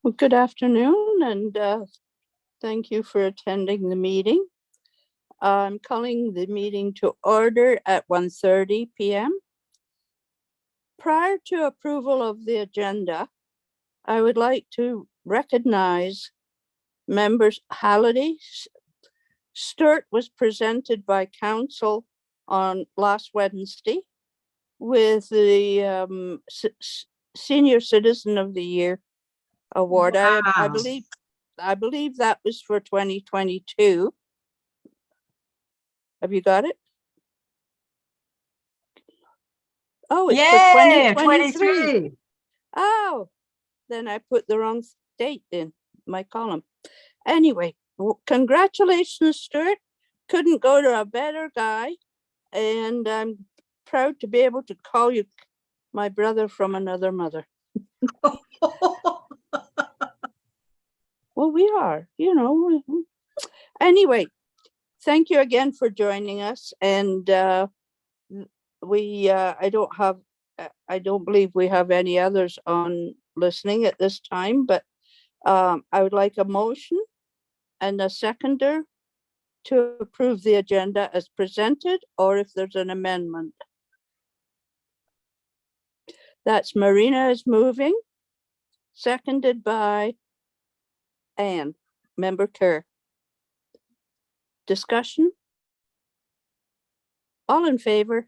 Well, good afternoon, and thank you for attending the meeting. I'm calling the meeting to order at 1:30 p.m. Prior to approval of the agenda, I would like to recognize members. Halliday Sturt was presented by council on last Wednesday with the Senior Citizen of the Year award. Wow. I believe that was for 2022. Have you got it? Oh, it's for 2023. Oh, then I put the wrong date in my column. Anyway, congratulations, Stuart. Couldn't go to a better guy. And I'm proud to be able to call you my brother from another mother. Well, we are, you know. Anyway, thank you again for joining us. And I don't believe we have any others on listening at this time, but I would like a motion and a seconder to approve the agenda as presented, or if there's an amendment. That's Marina is moving, seconded by Anne, Member Kerr. Discussion? All in favor?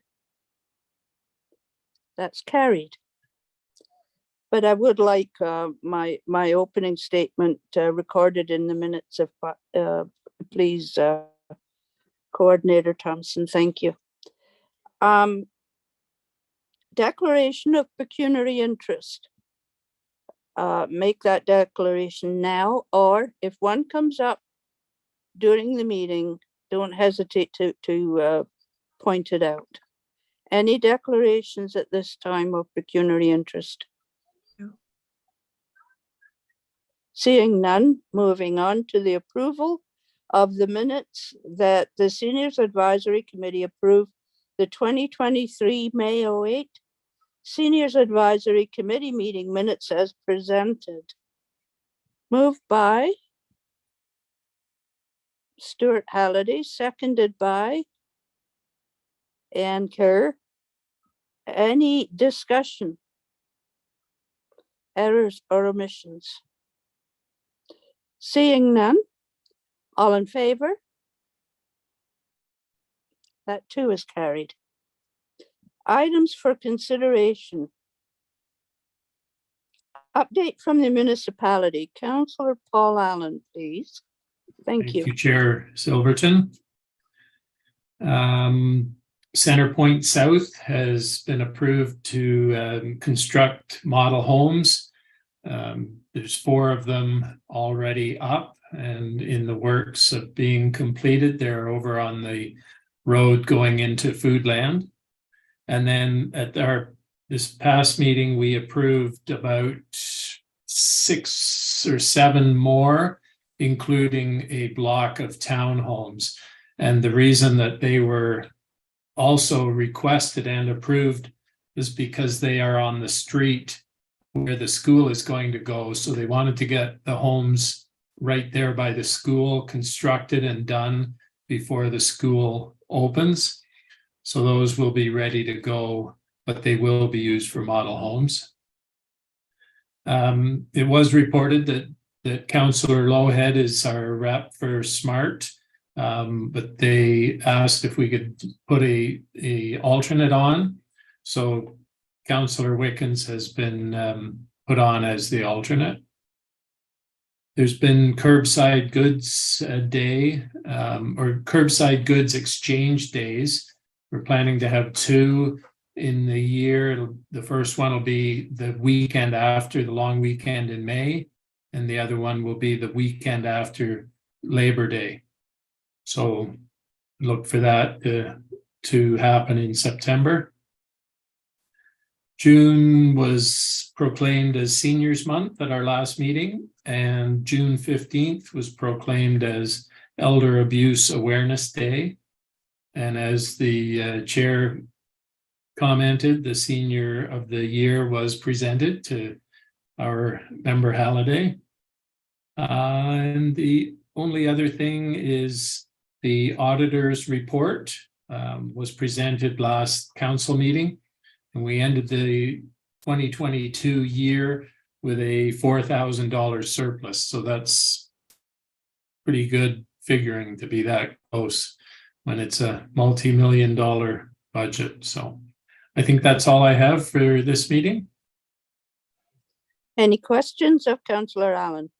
That's carried. But I would like my opening statement recorded in the minutes of, please, Coordinator Thompson, thank you. Declaration of pecuniary interest. Make that declaration now, or if one comes up during the meeting, don't hesitate to point it out. Any declarations at this time of pecuniary interest? No. Seeing none, moving on to the approval of the minutes that the Seniors Advisory Committee approved the 2023 May 08 Seniors Advisory Committee meeting minutes as presented. Moved by Stuart Halliday, seconded by Ann Kerr. Any discussion, errors or omissions? Seeing none, all in favor? That too is carried. Items for consideration. Update from the municipality. Councillor Paul Allen, please. Thank you. Chair Silverton. Center Point South has been approved to construct model homes. There's 4 of them already up and in the works of being completed. They're over on the road going into Foodland. And then at this past meeting, we approved about 6 or 7 more, including a block of townhomes. And the reason that they were also requested and approved is because they are on the street where the school is going to go. So they wanted to get the homes right there by the school constructed and done before the school opens. So those will be ready to go, but they will be used for model homes. It was reported that Councillor Lowhead is our rep for SMART, but they asked if we could put a alternate on. So Councillor Wickens has been put on as the alternate. There's been curbside goods day or curbside goods exchange days. We're planning to have 2 in the year. The first one will be the weekend after the long weekend in May, and the other one will be the weekend after Labor Day. So look for that to happen in September. June was proclaimed as Seniors Month at our last meeting, and June 15th was proclaimed as Elder Abuse Awareness Day. And as the chair commented, the Senior of the Year was presented to our member holiday. And the only other thing is the auditor's report was presented last council meeting, and we ended the 2022 year with a $4,000 surplus. So that's pretty good figuring to be that close when it's a multi-million-dollar budget. So I think that's all I have for this meeting. Any questions of Councillor Allen?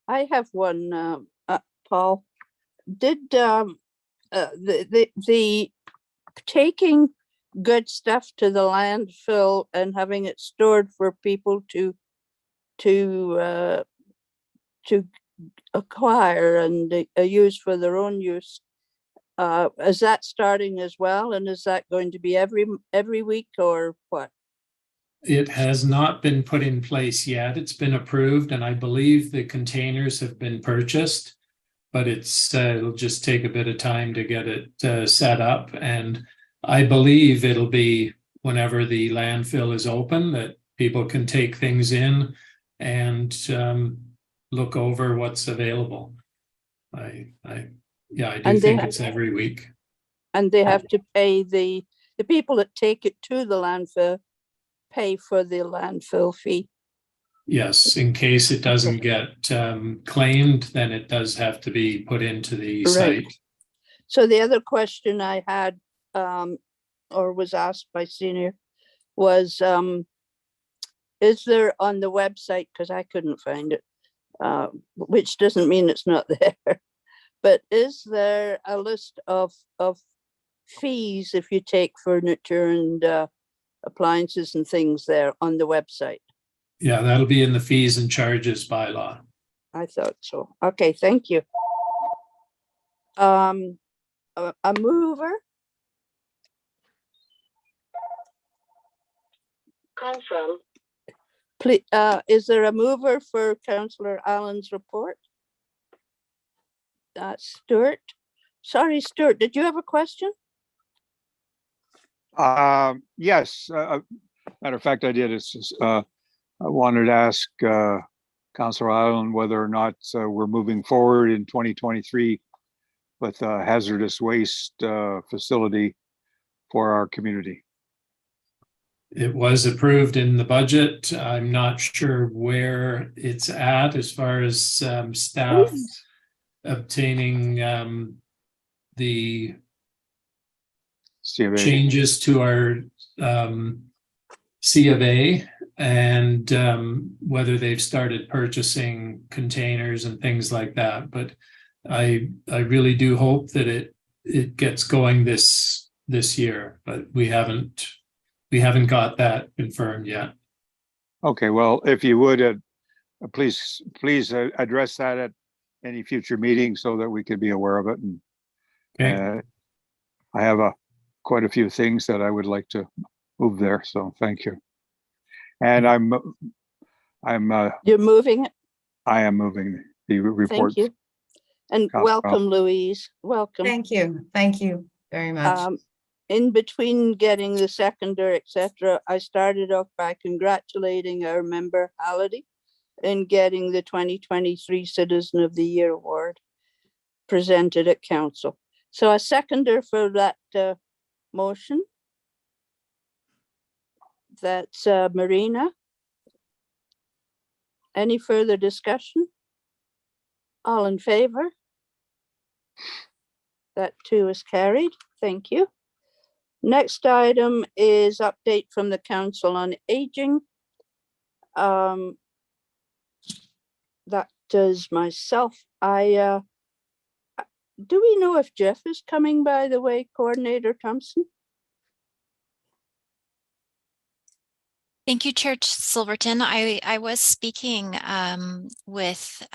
I have one, Paul. Did the taking good stuff to the landfill and having it stored for people to acquire and use for their own use, is that starting as well? And is that going to be every week or what? It has not been put in place yet. It's been approved, and I believe the containers have been purchased, but it'll just take a bit of time to get it set up. And I believe it'll be whenever the landfill is open that people can take things in and look over what's available. I do think it's every week. And they have to pay the people that take it to the landfill pay for the landfill fee. Yes, in case it doesn't get claimed, then it does have to be put into the site. So the other question I had, or was asked by Senior, was, is there on the website, because I couldn't find it, which doesn't mean it's not there, but is there a list of fees if you take furniture and appliances and things there on the website? Yeah, that'll be in the fees and charges bylaw. I thought so. Okay, thank you. A mover? Please, is there a mover for Councillor Allen's report? Stuart. Sorry, Stuart, did you have a question? Yes, matter of fact, I did. I wanted to ask Councillor Allen whether or not we're moving forward in 2023 with a hazardous waste facility for our community. It was approved in the budget. I'm not sure where it's at as far as staff obtaining the changes to our C of A, and whether they've started purchasing containers and things like that. But I really do hope that it gets going this year, but we haven't got that confirmed yet. Okay, well, if you would, please address that at any future meeting so that we could be aware of it. And okay. I have quite a few things that I would like to move there, so thank you. And I'm you're moving it? I am moving the report. Thank you. And welcome, Louise. Welcome. Thank you. Thank you very much. In between getting the seconder, etc., I started off by congratulating our member Halliday in getting the 2023 Citizen of the Year award presented at council. So a seconder for that motion. That's Marina. Any further discussion? All in favor? That too is carried. Thank you. Next item is update from the Council on Aging. That is myself. Do we know if Geoff is coming, by the way, Coordinator Thompson? Thank you, Chair Silverton. I was speaking with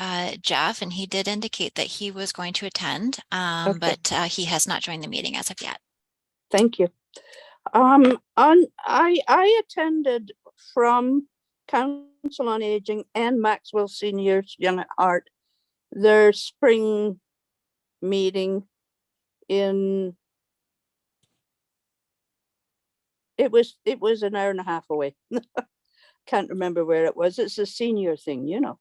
Geoff, and he did indicate that he was going to attend, Okay. but he has not joined the meeting as of yet. Thank you. I attended from Council on Aging and Maxwell Seniors Young at Heart their spring meeting in It was an hour and a half away. Can't remember where it was. It's a senior thing, you know.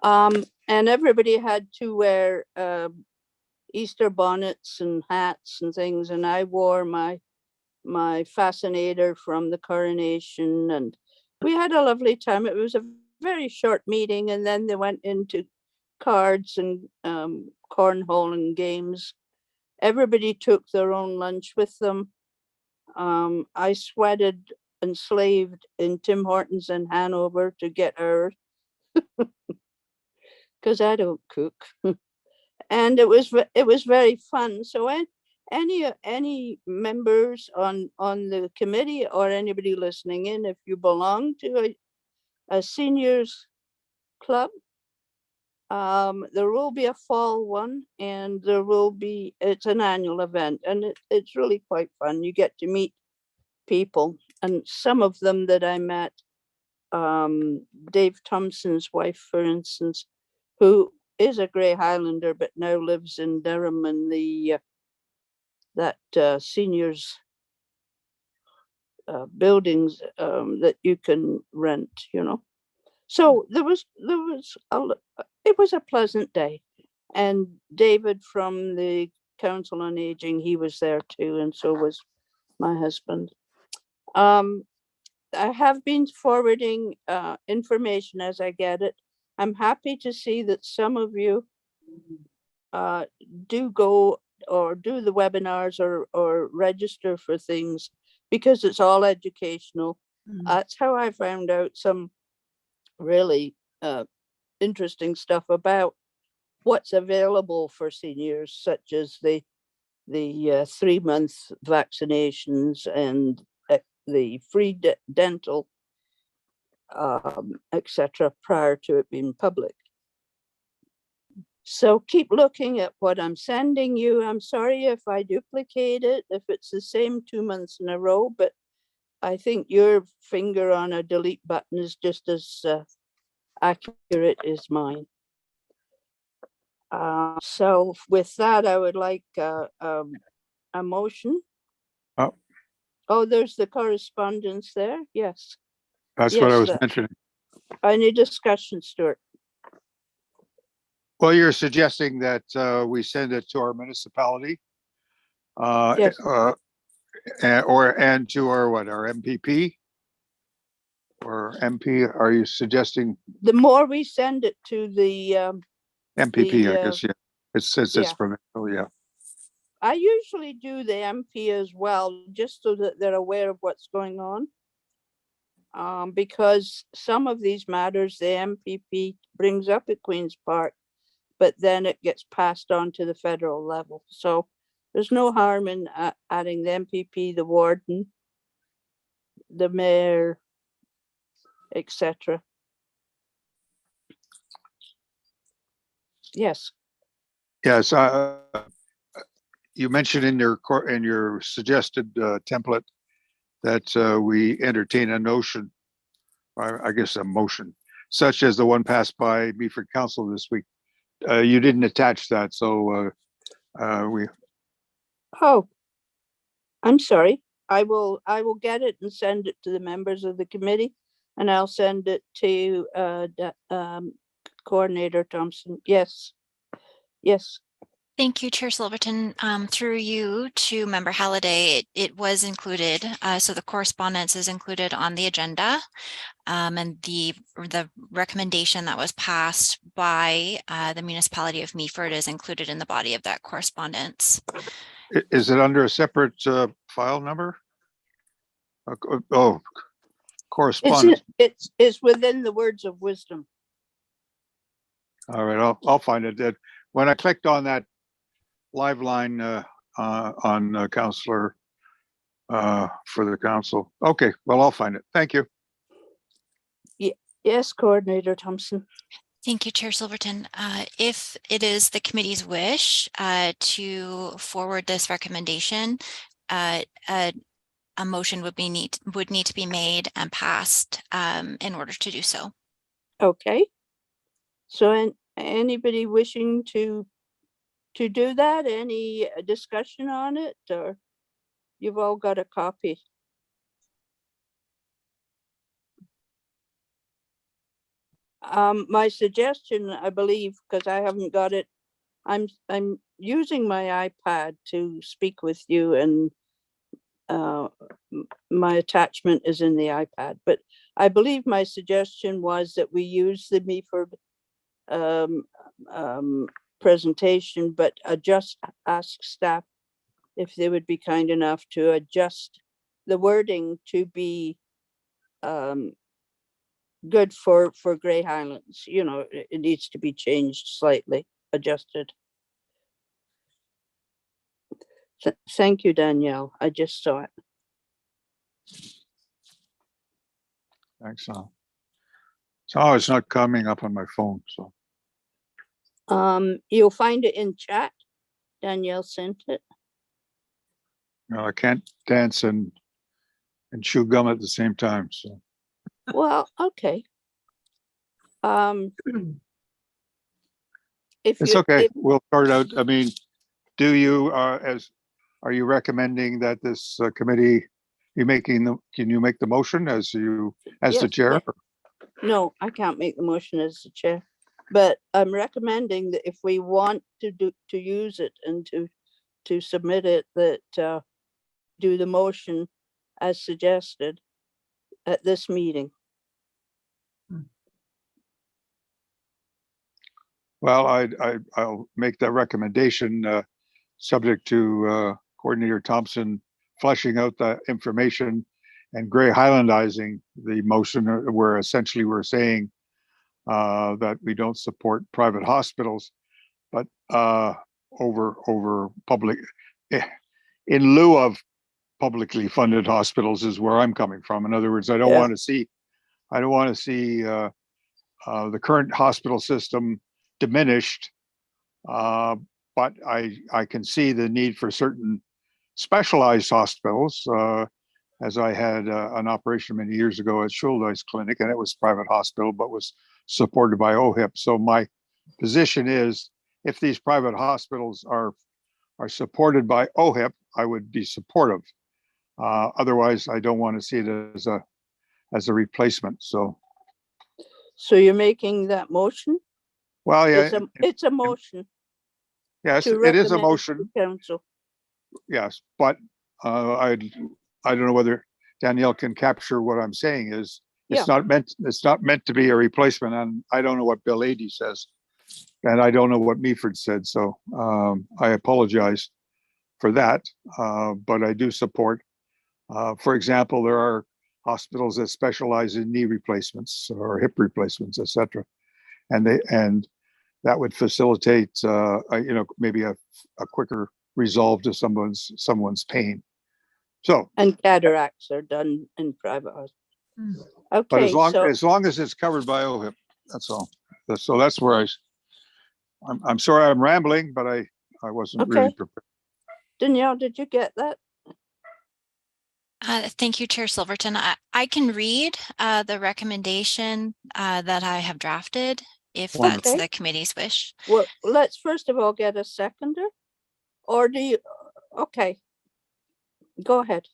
And everybody had to wear Easter bonnets and hats and things, and I wore my fascinator from the coronation, and we had a lovely time. It was a very short meeting, and then they went into cards and cornhole and games. Everybody took their own lunch with them. I sweated and slaved in Tim Hortons in Hanover to get ours because I don't cook. And it was very fun. So any members on the committee or anybody listening in, if you belong to a seniors club, there will be a fall one, and it's an annual event, and it's really quite fun. You get to meet people, and some of them that I met, Dave Thompson's wife, for instance, who is a Grey Highlander but now lives in Durham in that seniors buildings that you can rent, you know. So it was a pleasant day, and David from the Council on Aging, he was there too, and so was my husband. I have been forwarding information as I get it. I'm happy to see that some of you do go or do the webinars or register for things, because it's all educational. That's how I found out some really interesting stuff about what's available for seniors, such as the 3-month vaccinations and the free dental, etc., prior to it being public. So keep looking at what I'm sending you. I'm sorry if I duplicate it, if it's the same 2 months in a row, but I think your finger on a delete button is just as accurate as mine. So with that, I would like a motion. Oh, there's the correspondence there. Yes. That's what I Yes, was mentioning. Any discussion, Stuart? Well, you're suggesting that we send it to our municipality, Yes. and to our MPP or MP. Are you suggesting The more we send it to the MPP? I guess, yeah. It says it's yeah. provincial, yeah. I usually do the MP as well, just so that they're aware of what's going on. Because some of these matters the MPP brings up at Queen's Park, but then it gets passed on to the federal level. So there's no harm in adding the MPP, the warden, the mayor, etc. Yes. Yes. You mentioned in your suggested template that we entertain a notion, or I guess a motion, such as the one passed by Meaford Council this week. You didn't attach that, so we. Oh, I'm sorry. I will get it and send it to the members of the committee, and I'll send it to Coordinator Thompson. Yes. Yes. Thank you, Chair Silverton. Through you to Member Halliday, it was included. So the correspondence is included on the agenda. And the recommendation that was passed by the Municipality of Meaford is included in the body of that correspondence. Is it under a separate file number? Oh, correspondence. It's within the words of wisdom. All right, I'll find it. When I clicked on that live line on Councillor for the council. Okay, well, I'll find it. Thank you. Yes, Coordinator Thompson. Thank you, Chair Silverton. If it is the committee's wish to forward this recommendation, a motion would need to be made and passed in order to do so. Okay. So anybody wishing to do that? Any discussion on it, or you've all got a copy? My suggestion, I believe, because I haven't got it, I'm using my iPad to speak with you, and my attachment is in the iPad, but I believe my suggestion was that we use the Meaford presentation, but ask staff if they would be kind enough to adjust the wording to be good for Grey Highlands. You know, it needs to be changed slightly, adjusted. Thank you, Danielle. I just saw it. Thanks. So it's not coming up on my phone, so. You'll find it in chat. Danielle sent it. No, I can't dance and chew gum at the same time, so. Well, okay. If It's you, okay. if- We'll start out. I mean, do you, are you recommending that this committee, can you make the motion as the Yes, chair? No, I can't make the motion as the chair, but I'm recommending that if we want to use it and to submit it, that do the motion as suggested at this meeting. Well, I'll make that recommendation, subject to Coordinator Thompson fleshing out the information and Grey Highlandizing the motion, where essentially we're saying that we don't support private hospitals, but over public, in lieu of publicly funded hospitals is where I'm coming from. In other words, I don't want to see the current hospital system diminished, but I can see the need for certain specialized hospitals. As I had an operation many years ago at Schuldeis Clinic, and it was private hospital, but was supported by OHIP. So my position is, if these private hospitals are supported by OHIP, I would be supportive. Otherwise, I don't want to see it as a replacement. So you're making that motion? well, yeah, It's a motion. yes, to it is a recommend motion. to Council. Yes, but I don't know whether Danielle can capture what I'm saying is it's not meant to be a replacement, and I don't know what Bill 80 says, and I don't know what Meaford said. So I apologize for that, but I do support. For example, there are hospitals that specialize in knee replacements or hip replacements, etc., and that would facilitate maybe a quicker resolve to someone's pain. So, and cataracts are done in private hospitals. Okay, but as long as it's covered by OHIP, that's all. So that's where I'm sorry I'm rambling, but I wasn't really prepared. Danielle, did you get that? Thank you, Chair Silverton. I can read the recommendation that I have drafted, if that's the committee's wish. Well, let's first of all get a seconder, or do you? Okay, go ahead.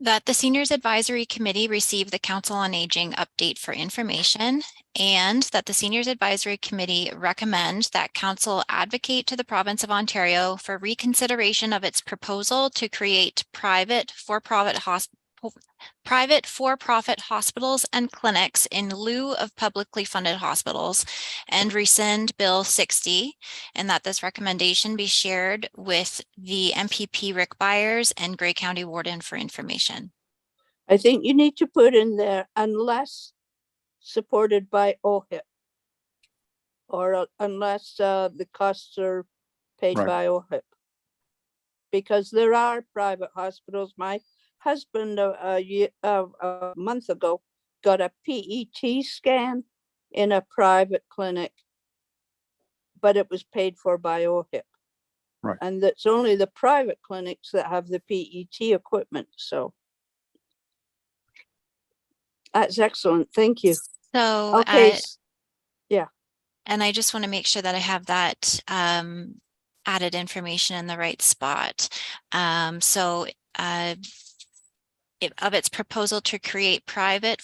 That the Seniors Advisory Committee receive the Council on Aging update for information, and that the Seniors Advisory Committee recommend that Council advocate to the Province of Ontario for reconsideration of its proposal to create private for-profit hospitals and clinics in lieu of publicly funded hospitals, and rescind Bill 60, and that this recommendation be shared with the MPP Rick Byers and Grey County Warden for information. I think you need to put in there, unless supported by OHIP, or unless the costs are paid by OHIP, because there are private hospitals. My husband a month ago got a PET scan in a private clinic, but it was paid for by OHIP. Right. And that's only the private clinics that have the PET equipment. So that's excellent. Thank you. So, okay. Yeah. And I just want to make sure that I have that added information in the right spot. Of its proposal to create private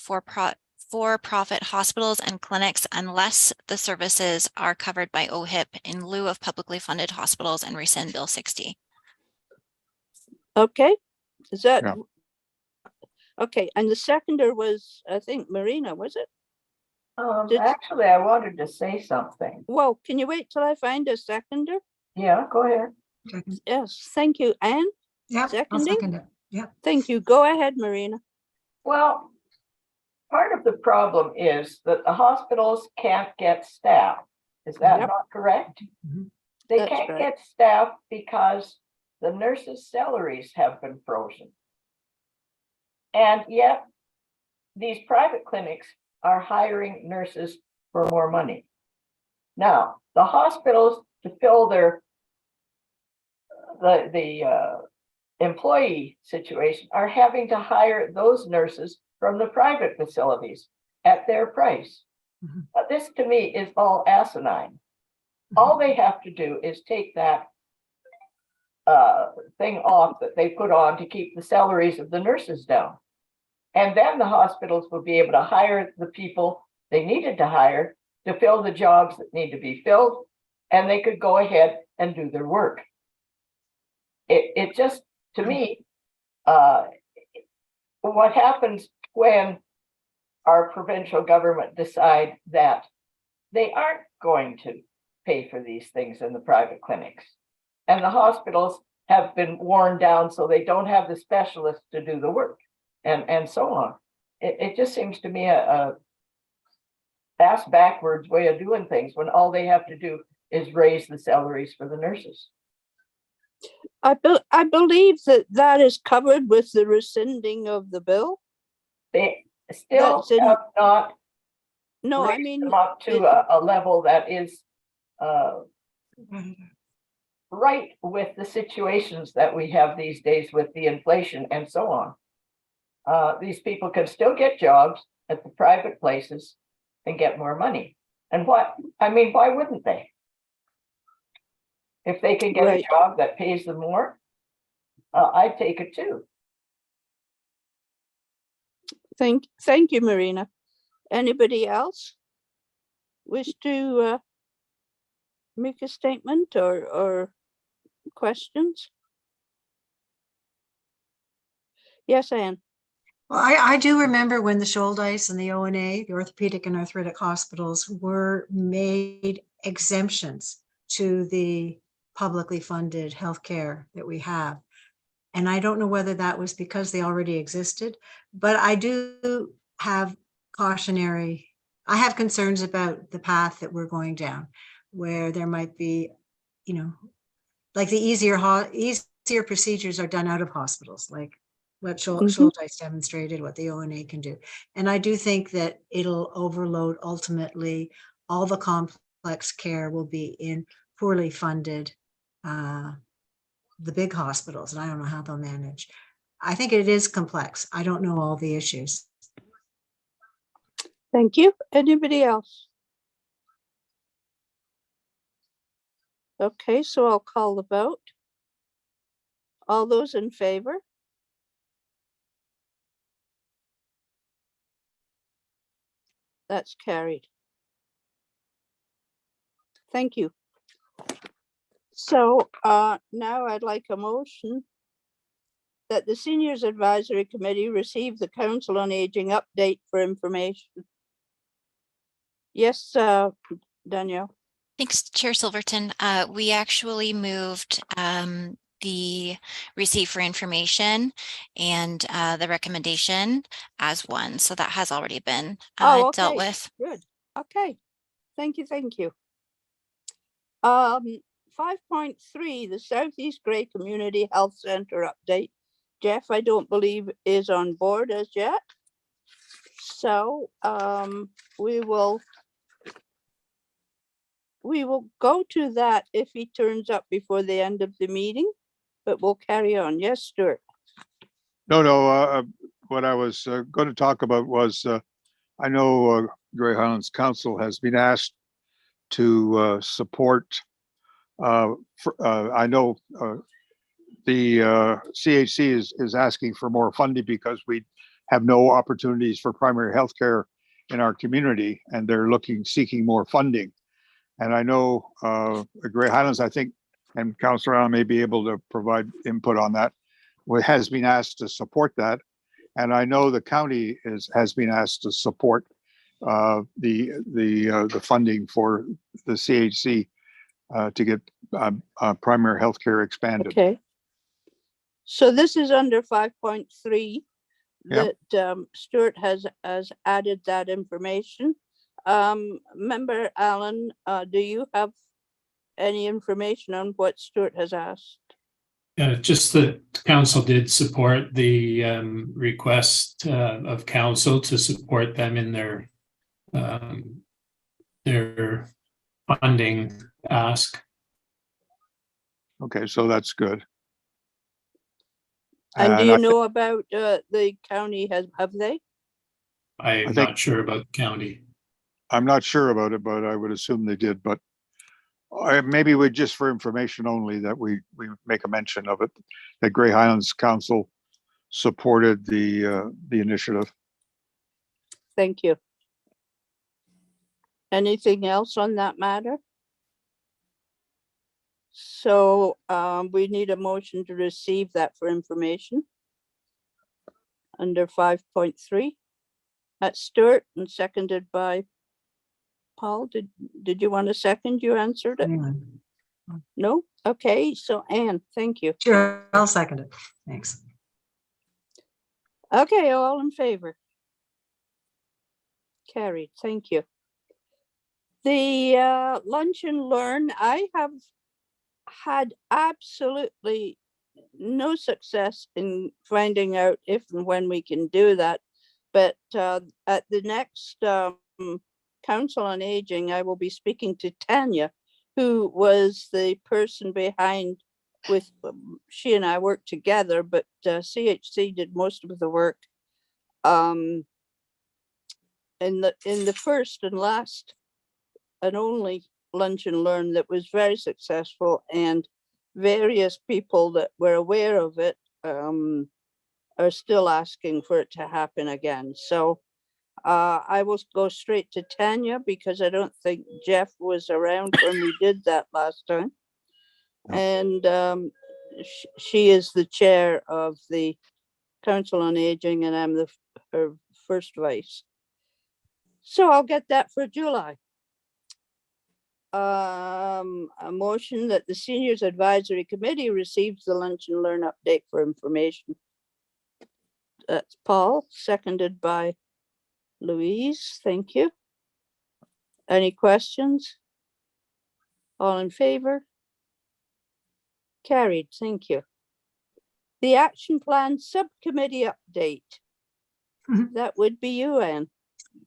for-profit hospitals and clinics unless the services are covered by OHIP in lieu of publicly funded hospitals and rescind Bill 60. Okay, is that? Yeah. Okay, and the seconder was, I think, Marina, was it? Did- Actually, I wanted to say something. Well, can you wait till I find a seconder? Yeah, go ahead. Yes, thank you. Anne, Yeah, I'll seconding? second it. Yeah. Thank you. Go ahead, Marina. Well, part of the problem is that the hospitals can't get staff. Is that Yep. not correct? Mhm. They That's can't right. get staff because the nurses' salaries have been frozen. And yet, these private clinics are hiring nurses for more money. Now, the hospitals, to fill their employee situation, are having to hire those nurses from the private facilities at their price. Mhm. This to me is all asinine. All they have to do is take that thing off that they put on to keep the salaries of the nurses down. And then the hospitals will be able to hire the people they needed to hire to fill the jobs that need to be filled, and they could go ahead and do their work. It just, to me, what happens when our provincial government decide that they aren't going to pay for these things in the private clinics, and the hospitals have been worn down so they don't have the specialists to do the work, and so on. It just seems to me a ass backwards way of doing things when all they have to do is raise the salaries for the nurses. I believe that is covered with the rescinding of the bill. They still That's in- have not No, I raised mean, them up to a level that is right with the situations that we have these days with the inflation and so on. These people can still get jobs at the private places and get more money. And why wouldn't they? If they can get Right. a job that pays them more, I'd take it too. thank you, Marina. Anybody else wish to make a statement or questions? Yes, Anne. Well, I do remember when the Shouldice and the ONA, the orthopedic and arthritic hospitals, were made exemptions to the publicly funded healthcare that we have. And I don't know whether that was because they already existed, but I do have I have concerns about the path that we're going down, where there might be, like the easier procedures are done out of hospitals, like what Shouldice demonstrated, what the ONA can do. And I do think that it'll overload ultimately all the complex care will be in poorly funded the big hospitals, and I don't know how they'll manage. I think it is complex. I don't know all the issues. Thank you. Anybody else? Okay, so I'll call the vote. All those in favor? That's carried. Thank you. So now I'd like a motion that the Seniors Advisory Committee receive the Council on Aging update for information. Yes, Danielle. Thanks, Chair Silverton. We actually moved the receive for information and the recommendation as one. So that has already been dealt Okay, with. good. Okay, thank you, thank you. 5.3, the Southeast Grey Community Health Centre update. Geoff, I don't believe is on board as yet. So we will go to that if he turns up before the end of the meeting, but we'll carry on. Yes, Stuart. No, what I was going to talk about was, I know Grey Highlands Council has been asked to support, I know the CHC is asking for more funding because we have no opportunities for primary health care in our community, and they're seeking more funding. And I know Grey Highlands, I think, and Councillor Allen may be able to provide input on that, has been asked to support that. And I know the county has been asked to support the funding for the CHC to get primary healthcare expanded. Okay. So this is under 5.3 Yep. that Stuart has added that information. Member Allen, do you have any information on what Stuart has asked? Just that council did support the request of council to support them in their funding ask. Okay, so that's good. And do And you I know about the county have they? I'm think- not sure about the county. I'm not sure about it, but I would assume they did. But maybe we just for information only that we make a mention of it, that Grey Highlands Council supported the initiative. Thank you. Anything else on that matter? So we need a motion to receive that for information under 5.3. That's Stuart and seconded by Paul. Did you want a second? You answered it? No? Okay, so Anne, thank you. Sure, I'll second it. Thanks. Okay, all in favor? Carried, thank you. The lunch and learn, I have had absolutely no success in finding out if and when we can do that. But at the next Council on Aging, I will be speaking to Tanya, who was the person behind she and I worked together, but CHC did most of the work in the first and last and only lunch and learn that was very successful, and various people that were aware of it are still asking for it to happen again. So I will go straight to Tanya because I don't think Geoff was around when we did that last time. No. And she is the chair of the Council on Aging, and I'm her first vice. So I'll get that for July. A motion that the Seniors Advisory Committee receives the lunch and learn update for information. That's Paul, seconded by Louise. Thank you. Any questions? All in favor? Carried. Thank you. The Action Plan Subcommittee update. Mhm. That would be you, Anne.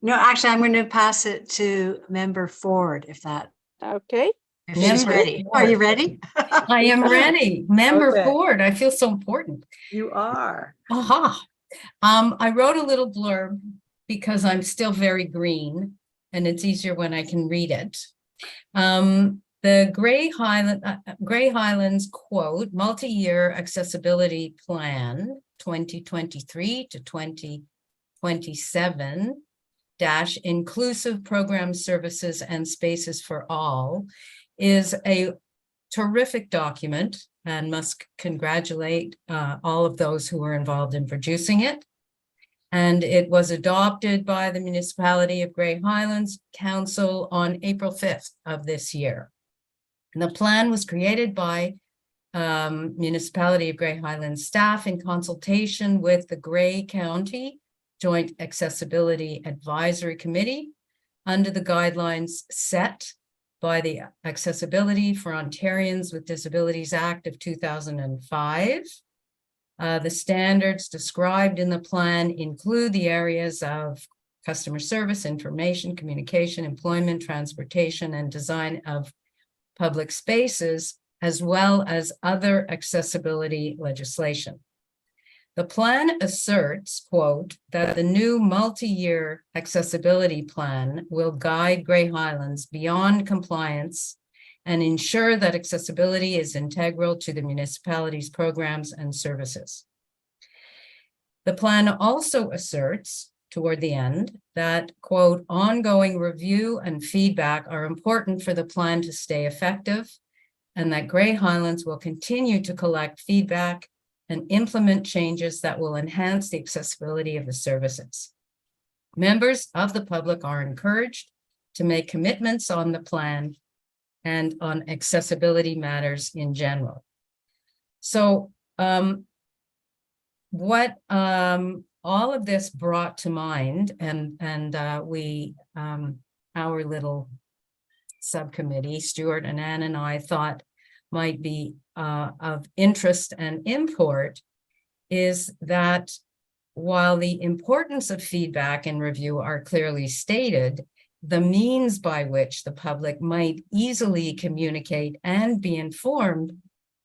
No, actually, I'm going to pass it to Member Ford if Okay. she's Member ready. Are you Ford. ready? I am ready. Member Okay. Ford, I feel so important. You are. Aha. I wrote a little blurb because I'm still very green and it's easier when I can read it. The Grey Highlands quote, multi-year accessibility plan 2023 to 2027 dash inclusive program services and spaces for all is a terrific document and must congratulate all of those who were involved in producing it. And it was adopted by the Municipality of Grey Highlands Council on April 5th of this year. And the plan was created by Municipality of Grey Highlands staff in consultation with the Grey County Joint Accessibility Advisory Committee under the guidelines set by the Accessibility for Ontarians with Disabilities Act of 2005. The standards described in the plan include the areas of customer service, information, communication, employment, transportation, and design of public spaces, as well as other accessibility legislation. The plan asserts, quote, that the new multi-year accessibility plan will guide Grey Highlands beyond compliance and ensure that accessibility is integral to the municipality's programs and services. The plan also asserts, toward the end, that, quote, ongoing review and feedback are important for the plan to stay effective, and that Grey Highlands will continue to collect feedback and implement changes that will enhance the accessibility of the services. Members of the public are encouraged to make commitments on the plan and on accessibility matters in general. So what all of this brought to mind, and our little subcommittee, Stuart and Ann and I thought might be of interest and import, is that while the importance of feedback and review are clearly stated, the means by which the public might easily communicate and be informed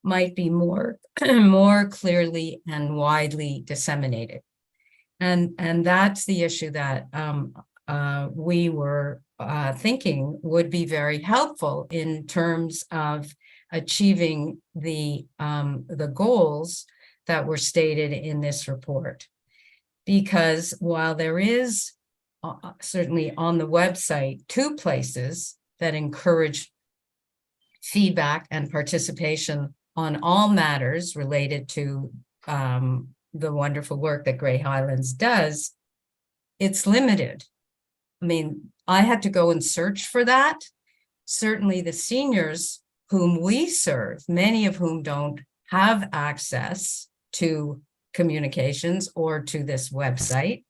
might be more clearly and widely disseminated. And that's the issue that we were thinking would be very helpful in terms of achieving the goals that were stated in this report. Because while there is certainly on the website 2 places that encourage feedback and participation on all matters related to the wonderful work that Grey Highlands does, it's limited. I mean, I had to go and search for that. Certainly the seniors whom we serve, many of whom don't have access to communications or to this website.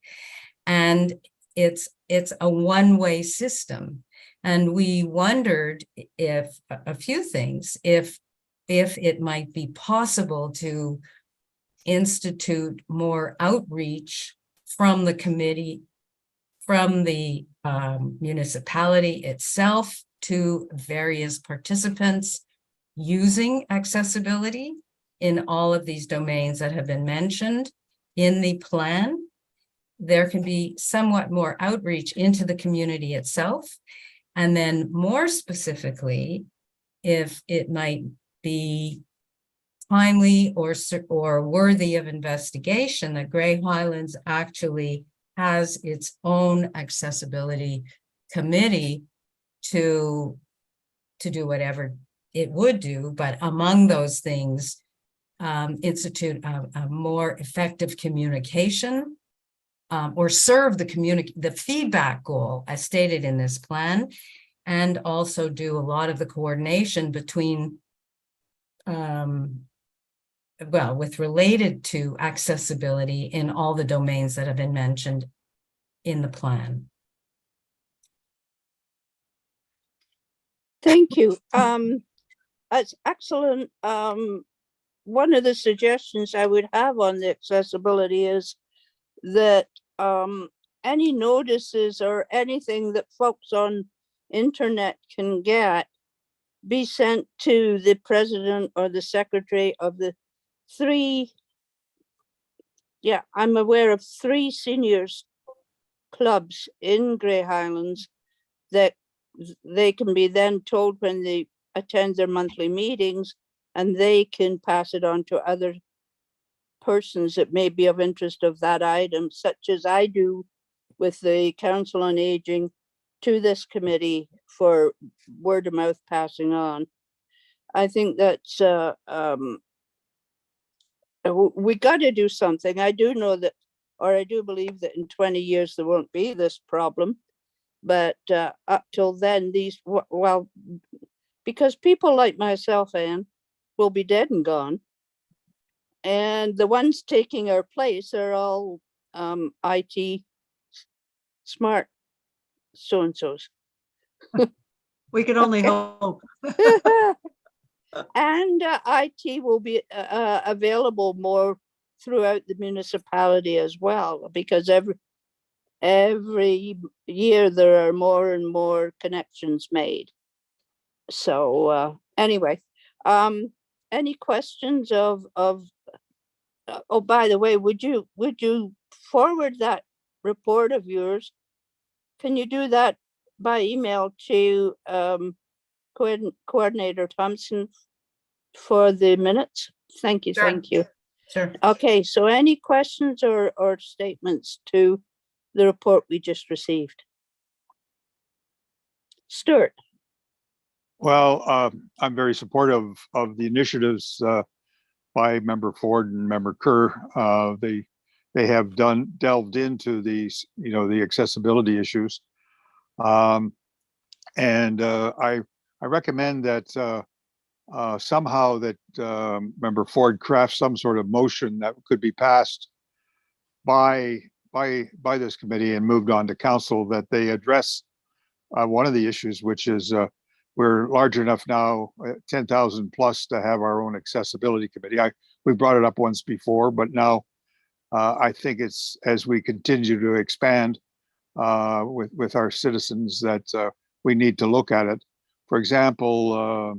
And it's a one-way system. And we wondered if a few things, if it might be possible to institute more outreach from the committee, from the municipality itself to various participants using accessibility in all of these domains that have been mentioned in the plan. There can be somewhat more outreach into the community itself. And then more specifically, if it might be timely or worthy of investigation, that Grey Highlands actually has its own accessibility committee to do whatever it would do, but among those things, institute a more effective communication or serve the feedback goal as stated in this plan, and also do a lot of the coordination between with related to accessibility in all the domains that have been mentioned in the plan. Thank you. That's excellent. One of the suggestions I would have on the accessibility is that any notices or anything that folks on internet can get be sent to the president or the secretary of the 3, I'm aware of 3 seniors clubs in Grey Highlands that they can be then told when they attend their monthly meetings, and they can pass it on to other persons that may be of interest of that item, such as I do with the Council on Aging to this committee for word of mouth passing on. I think that's we got to do something. I do know that, or I do believe that in 20 years there won't be this problem, but up till then, because people like myself, Anne, will be dead and gone, and the ones taking our place are all IT smart so-and-sos. We can only hope. And IT will be available more throughout the municipality as well, because every year there are more and more connections made. So anyway, any questions of oh, by the way, would you forward that report of yours? Can you do that by email to Coordinator Thompson for the minutes? Thank you. Sure. Thank you. Sure. Okay, so any questions or statements to the report we just received? Stuart? Well, I'm very supportive of the initiatives by Member Ford and Member Kerr. They have delved into these, the accessibility issues. And I recommend that somehow that Member Ford crafts some sort of motion that could be passed by this committee and moved on to council, that they address one of the issues, which is we're large enough now, 10,000 plus, to have our own accessibility committee. We brought it up once before, but now I think it's, as we continue to expand with our citizens, that we need to look at it. For example,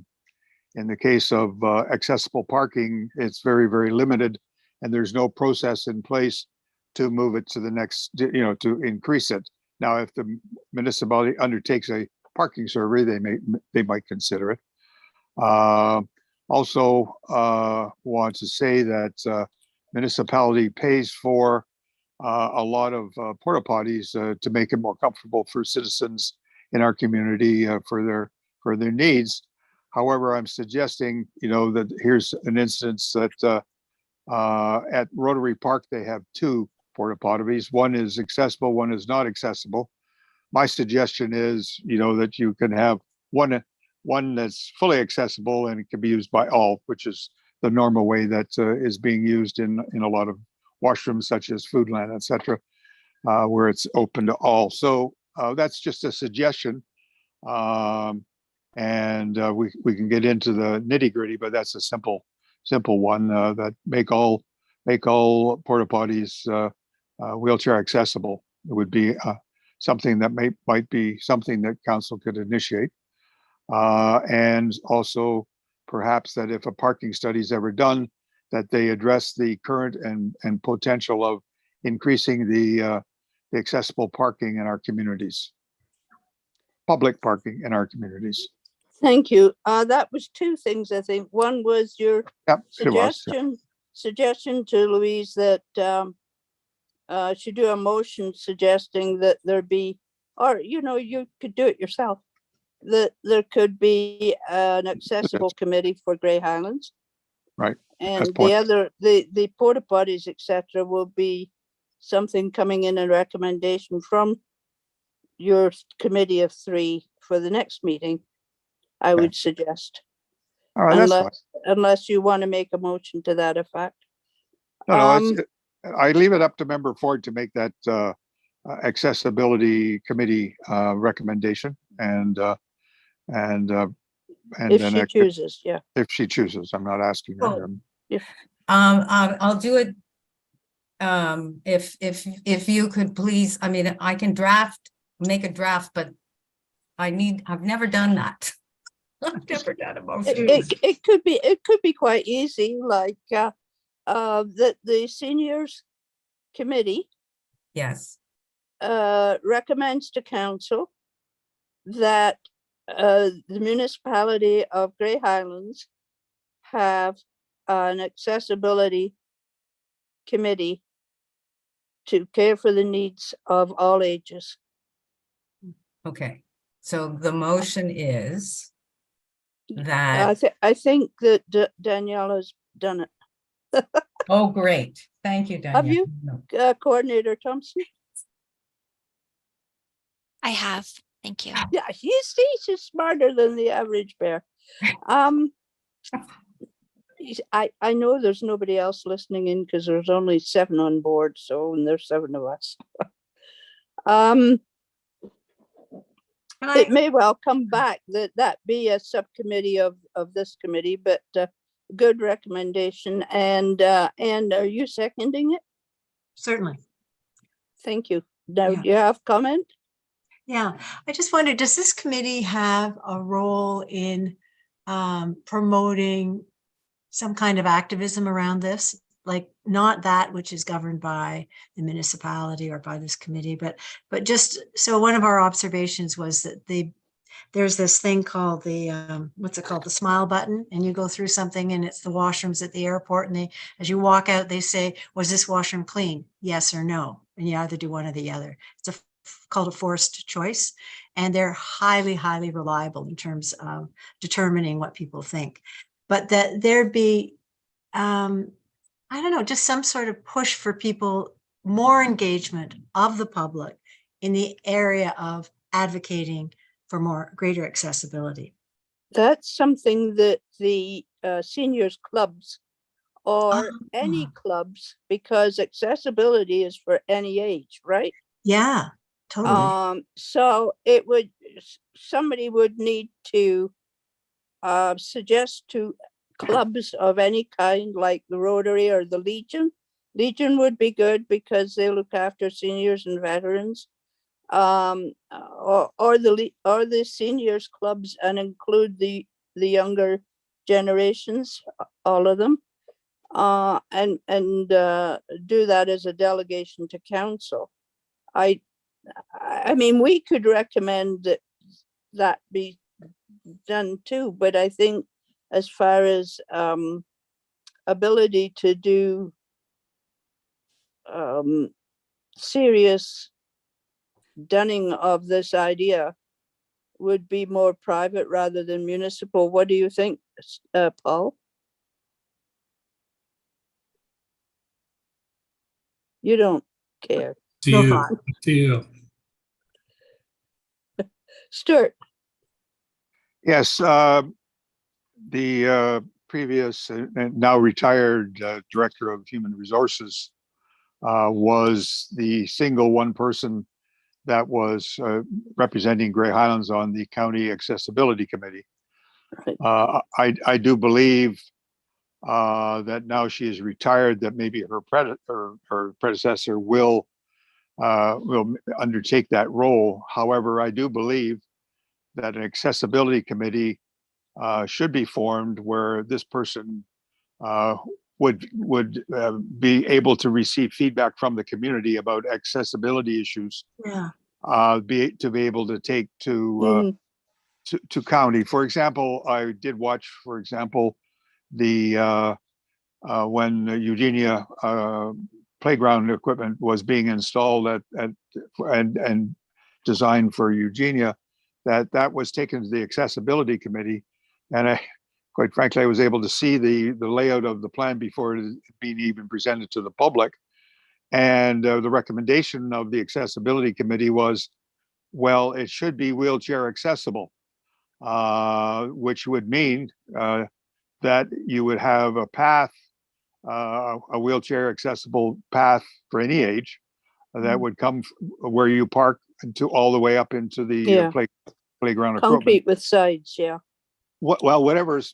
in the case of accessible parking, it's very, very limited, and there's no process in place to move it to the next, to increase it. Now, if the municipality undertakes a parking survey, they might consider it. Also, want to say that municipality pays for a lot of porta potties to make it more comfortable for citizens in our community for their needs. However, I'm suggesting, that here's an instance that at Rotary Park they have two porta potties. One is accessible, one is not accessible. My suggestion is, that you can have one that's fully accessible and it can be used by all, which is the normal way that is being used in a lot of washrooms such as Foodland, etc., where it's open to all. So that's just a suggestion, and we can get into the nitty gritty, but that's a simple one that make all porta potties wheelchair accessible. It would be something that might be something that council could initiate, and also perhaps that if a parking study is ever done, that they address the current and potential of increasing the accessible parking in our communities, public parking in our communities. Thank you. That was two things, I think. One was your Yep, it was. suggestion to Louise that should do a motion suggesting that there be, or you could do it yourself, that there could be an accessible committee for Grey Highlands. Right. And the other, the porta potties, etc., will be something coming in a recommendation from your committee of three for the next meeting, I would suggest. All right, that's fine. Unless you want to make a motion to that effect. No, I leave it up to Member Ford to make that accessibility committee recommendation, and if she chooses, yeah. If she chooses, I'm not asking her. I'll do it. If you could please, I mean, I can make a draft, but I've never done that. I've never done a motion. It could be quite easy, like the seniors committee, yes, recommends to council that the municipality of Grey Highlands have an accessibility committee to care for the needs of all ages. Okay, so the motion is that I think that Danielle has done it. oh, great. Thank you, Danielle. Have you, Coordinator Thompson? I have. Thank you. Yeah, she's smarter than the average bear. I know there's nobody else listening in because there's only 7 on board, so and there's 7 of us. It may well come back that be a subcommittee of this committee, but good recommendation. And are you seconding it? Certainly. Thank you. Now, Yeah. do you have comment? Yeah, I just wondered, does this committee have a role in promoting some kind of activism around this? Like not that which is governed by the municipality or by this committee, but just so one of our observations was that there's this thing called the, what's it called? The smile button. And you go through something and it's the washrooms at the airport. And they, as you walk out, they say, was this washroom clean? Yes or no. And you either do one or the other. It's called a forced choice. And they're highly, highly reliable in terms of determining what people think. But that there'd be, I don't know, just some sort of push for people, more engagement of the public in the area of advocating for greater accessibility. That's something that the seniors clubs or any clubs, because accessibility is for any age, right? Yeah, totally. So it would, somebody would need to suggest to clubs of any kind, like the Rotary or the Legion. Legion would be good because they look after seniors and veterans. Or the seniors clubs and include the younger generations, all of them, and do that as a delegation to council. I mean, we could recommend that be done too, but I think as far as ability to do serious dunning of this idea would be more private rather than municipal. What do you think, Paul? You don't care. To No you, thought. to you. Stuart? Yes, the previous and now retired Director of Human Resources was the single one person that was representing Grey Highlands on the County Accessibility Committee. Right. I do believe that now she is retired, that maybe her predecessor will undertake that role. However, I do believe that an accessibility committee should be formed where this person would be able to receive feedback from the community about accessibility issues. Yeah. To be able to take to county. For example, I did watch, for example, the when Eugenia playground equipment was being installed and designed for Eugenia, that was taken to the accessibility committee, and quite frankly, I was able to see the layout of the plan before it being even presented to the public. And the recommendation of the accessibility committee was, well, it should be wheelchair accessible, which would mean that you would have a path, a wheelchair accessible path for any age that would come where you park into all the way up into the playground equipment. Concrete with sides, yeah. Well, whatever's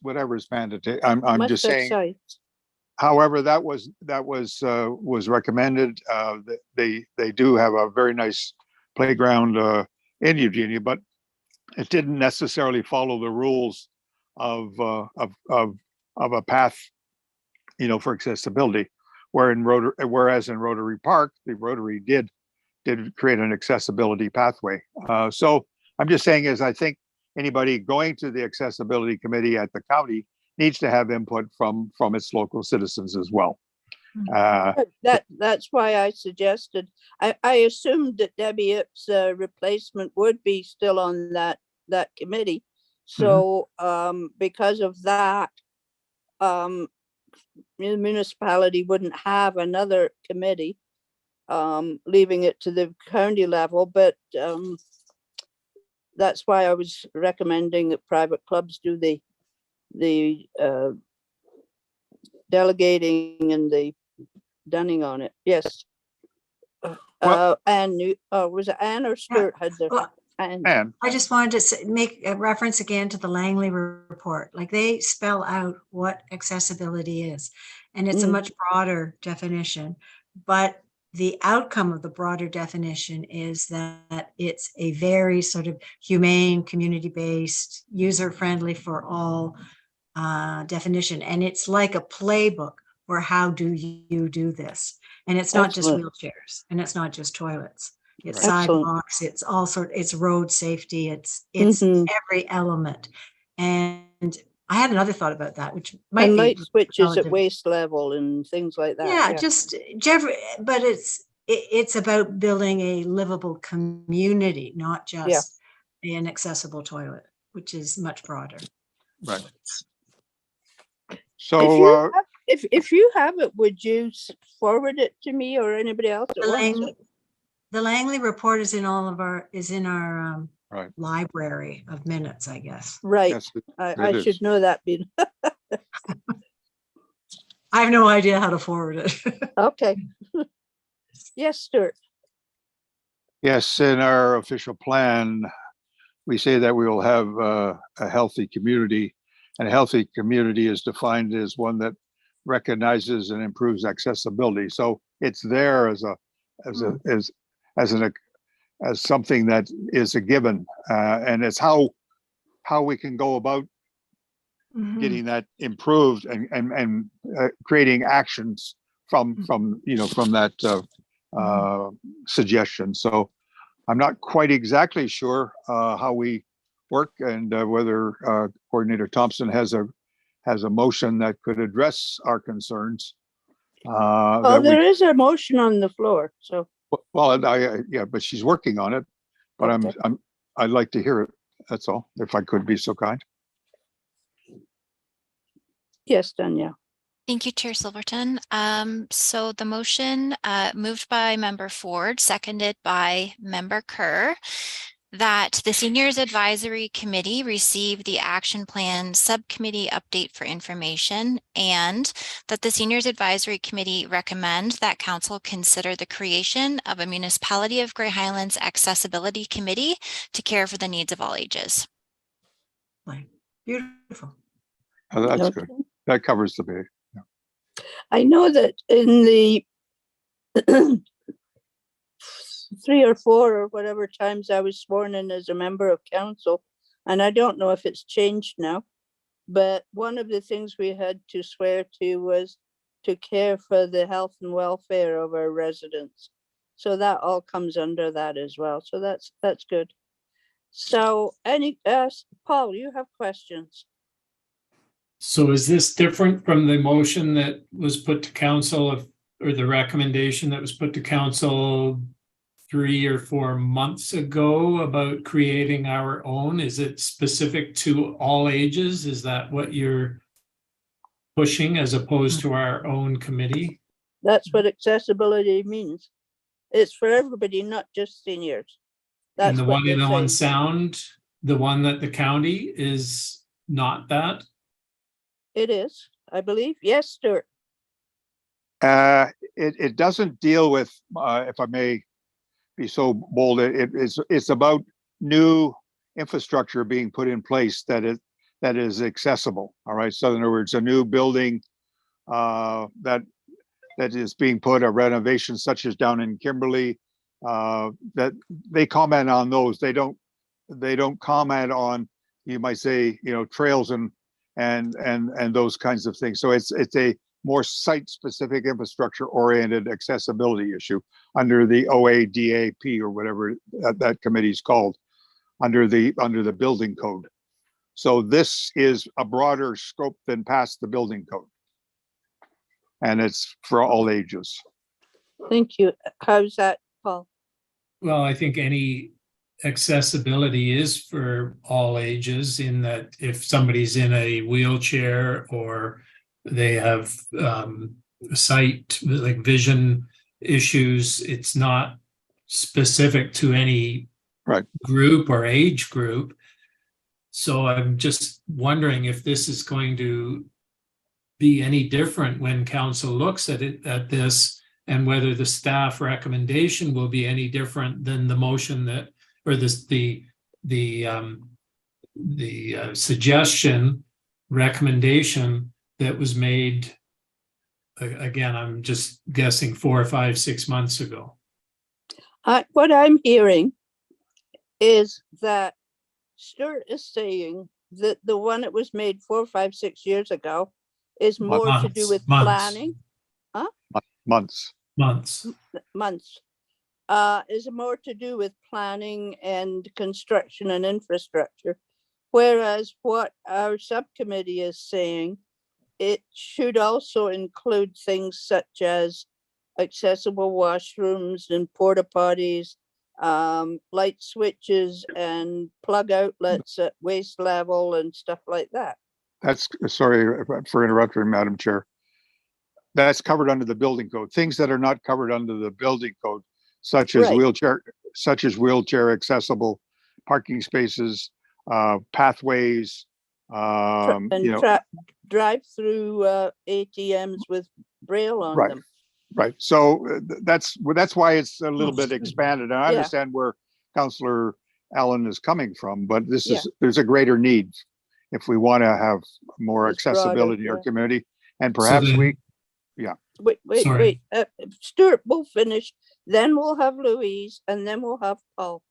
mandatory. I'm Must just have saying. sides. However, that was recommended. They do have a very nice playground in Eugenia, but it didn't necessarily follow the rules of a path, for accessibility. Whereas in Rotary Park, the Rotary did create an accessibility pathway. So I'm just saying, I think anybody going to the accessibility committee at the county needs to have input from its local citizens as well. That's why I suggested. I assumed that Debbie Ip's replacement would be still on that committee. So because of that, the municipality wouldn't have another committee, leaving it to the county level. But that's why I was recommending that private clubs do the delegating and the dunning on it. Yes. Anne, was it Anne or Stuart had the And I just wanted to make a reference again to the Langley report. Like, they spell out what accessibility is, and it's a much broader definition, but the outcome of the broader definition is that it's a very sort of humane, community-based, user-friendly for all definition. And it's like a playbook for how do you do this. And it's not just Excellent. wheelchairs, and it's not just toilets. it's Right. Excellent. sidewalks, it's it's road safety, it's every element. And I had another thought about that, which might And be light switches at relative. waste level and things like that. Yeah, just Jeff, but it's about building a livable community, not just an accessible toilet, which is much broader. Right. If So, you, if you have it, would you forward it to me or anybody else that The wants it? The Langley report is in our Right. library of minutes, I guess. Right. yes, I it should is. know that. Being I have no idea how to forward it. okay. Yes, Stuart. Yes, in our official plan, we say that we will have a healthy community. And a healthy community is defined as one that recognizes and improves accessibility. So it's there as something that is a given, and it's how we can go about getting that improved and creating actions from that suggestion. So I'm not quite exactly sure how we work, and whether Coordinator Thompson has a motion that could address our concerns. Oh, there is a motion on the floor. So Well, yeah, but she's working on it. But okay. I'd like to hear it. That's all, if I could be so kind. Yes, Danielle. Thank you, Chair Silverton. So the motion moved by Member Ford, seconded by Member Kerr, that the Seniors Advisory Committee receive the action plan subcommittee update for information, and that the Seniors Advisory Committee recommend that Council consider the creation of a Municipality of Grey Highlands Accessibility Committee to care for the needs of all ages. Beautiful. That's Okay. good. That covers the big. I know that in the 3 or 4 or whatever times I was sworn in as a member of council, and I don't know if it's changed now, but one of the things we had to swear to was to care for the health and welfare of our residents. So that all comes under that as well. So that's good. So Paul, you have questions? So is this different from the motion that was put to council or the recommendation that was put to council 3 or 4 months ago about creating our own? Is it specific to all ages? Is that what you're pushing as opposed to our own committee? That's what accessibility means. It's for everybody, not just seniors. And That's the what one they're in on saying. sound, the one that the county is not that? It is, I believe. Yes, Stuart. It doesn't deal with, if I may be so bold, it's about new infrastructure being put in place that is accessible. All right. So in other words, a new building that is being put, a renovation such as down in Kimberley, that they comment on those. They don't comment on, you might say, trails and those kinds of things. So it's a more site-specific infrastructure-oriented accessibility issue under the OADAP or whatever that committee is called, under the building code. So this is a broader scope than past the building code, and it's for all ages. Thank you. How's that, Paul? Well, I think any accessibility is for all ages, in that if somebody's in a wheelchair or they have sight, like vision issues, it's not specific to any group or age group. So I'm just wondering if this is going to be any different when council looks at this, and whether the staff recommendation will be any different than the motion that, or the suggestion recommendation that was made. Again, I'm just guessing 4 or 5, 6 months ago. What I'm hearing is that Stuart is saying that the one that was made 4, 5, 6 years ago is more to do with planning. Months. Months. is more to do with planning and construction and infrastructure. Whereas what our subcommittee is saying, it should also include things such as accessible washrooms and porta potties, light switches and plug outlets at waist level and stuff like that. That's, sorry for interrupting, Madam Chair. That's covered under the building code. Things that are not covered under the building code, such as Right. wheelchair accessible parking spaces, pathways, And drive-through ATMs with braille on Right. them. right. So that's why it's a little bit expanded. And I Yeah. understand where Councillor Allen is coming from, but this Yeah. is, there's a greater need if we want to have more It's broader, accessibility in our yeah. community. And So perhaps then- we, Wait, Sorry. Stuart, we'll finish, then we'll have Louise, and then we'll have Paul.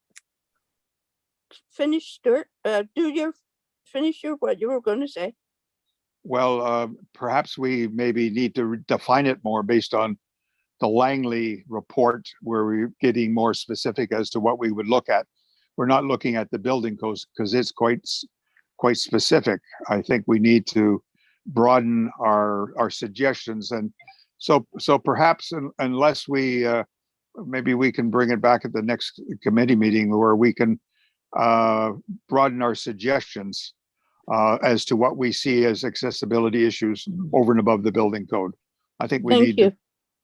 Finish, Stuart, finish what you were going to say. well, perhaps we maybe need to define it more based on the Langley report, where we're getting more specific as to what we would look at. We're not looking at the building codes because it's quite specific. I think we need to broaden our suggestions, and so perhaps unless we maybe we can bring it back at the next committee meeting where we can broaden our suggestions as to what we see as accessibility issues over and above the building code. I think we Thank need you. to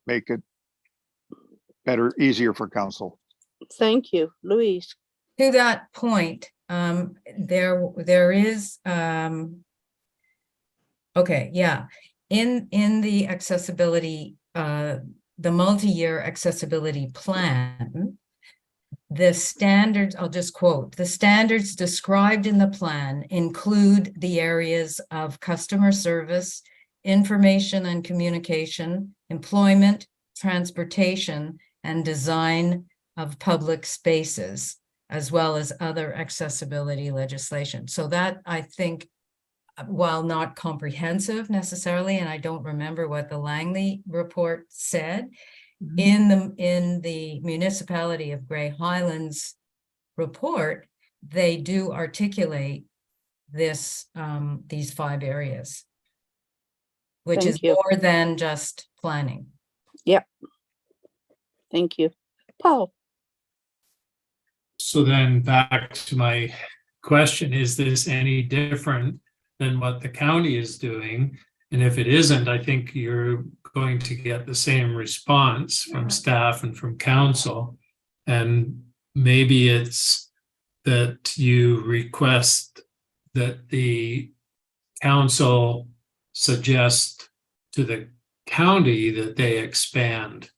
make it better, easier for council. Thank you, Louise. To that point, there is, okay, yeah, in the accessibility, the multi-year accessibility plan, the standards, I'll just quote, the standards described in the plan include the areas of customer service, information and communication, employment, transportation, and design of public spaces, as well as other accessibility legislation. So that, I think, while not comprehensive necessarily, and I don't remember what the Langley report said, in the Municipality of Grey Highlands report, they do articulate this, these 5 areas, which Thank is you. more than just planning. Thank you. Paul, So then back to my question, is this any different than what the county is doing? And if it isn't, I think you're going to get the same response from staff and from council. And maybe it's that you request that the council suggest to the county that they expand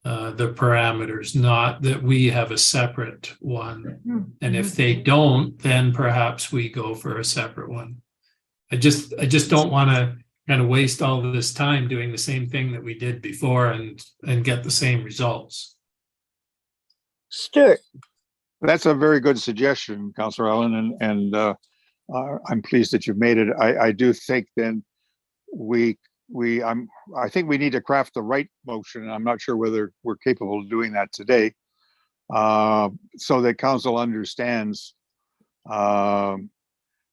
the parameters, not that we have a separate one. And if they don't, then perhaps we go for a separate one. I just don't want to kind of waste all of this time doing the same thing that we did before and get the same results. Stuart, That's a very good suggestion, Councillor Allen, and I'm pleased that you've made it. I do think then I think we need to craft the right motion. I'm not sure whether we're capable of doing that today, so that council understands.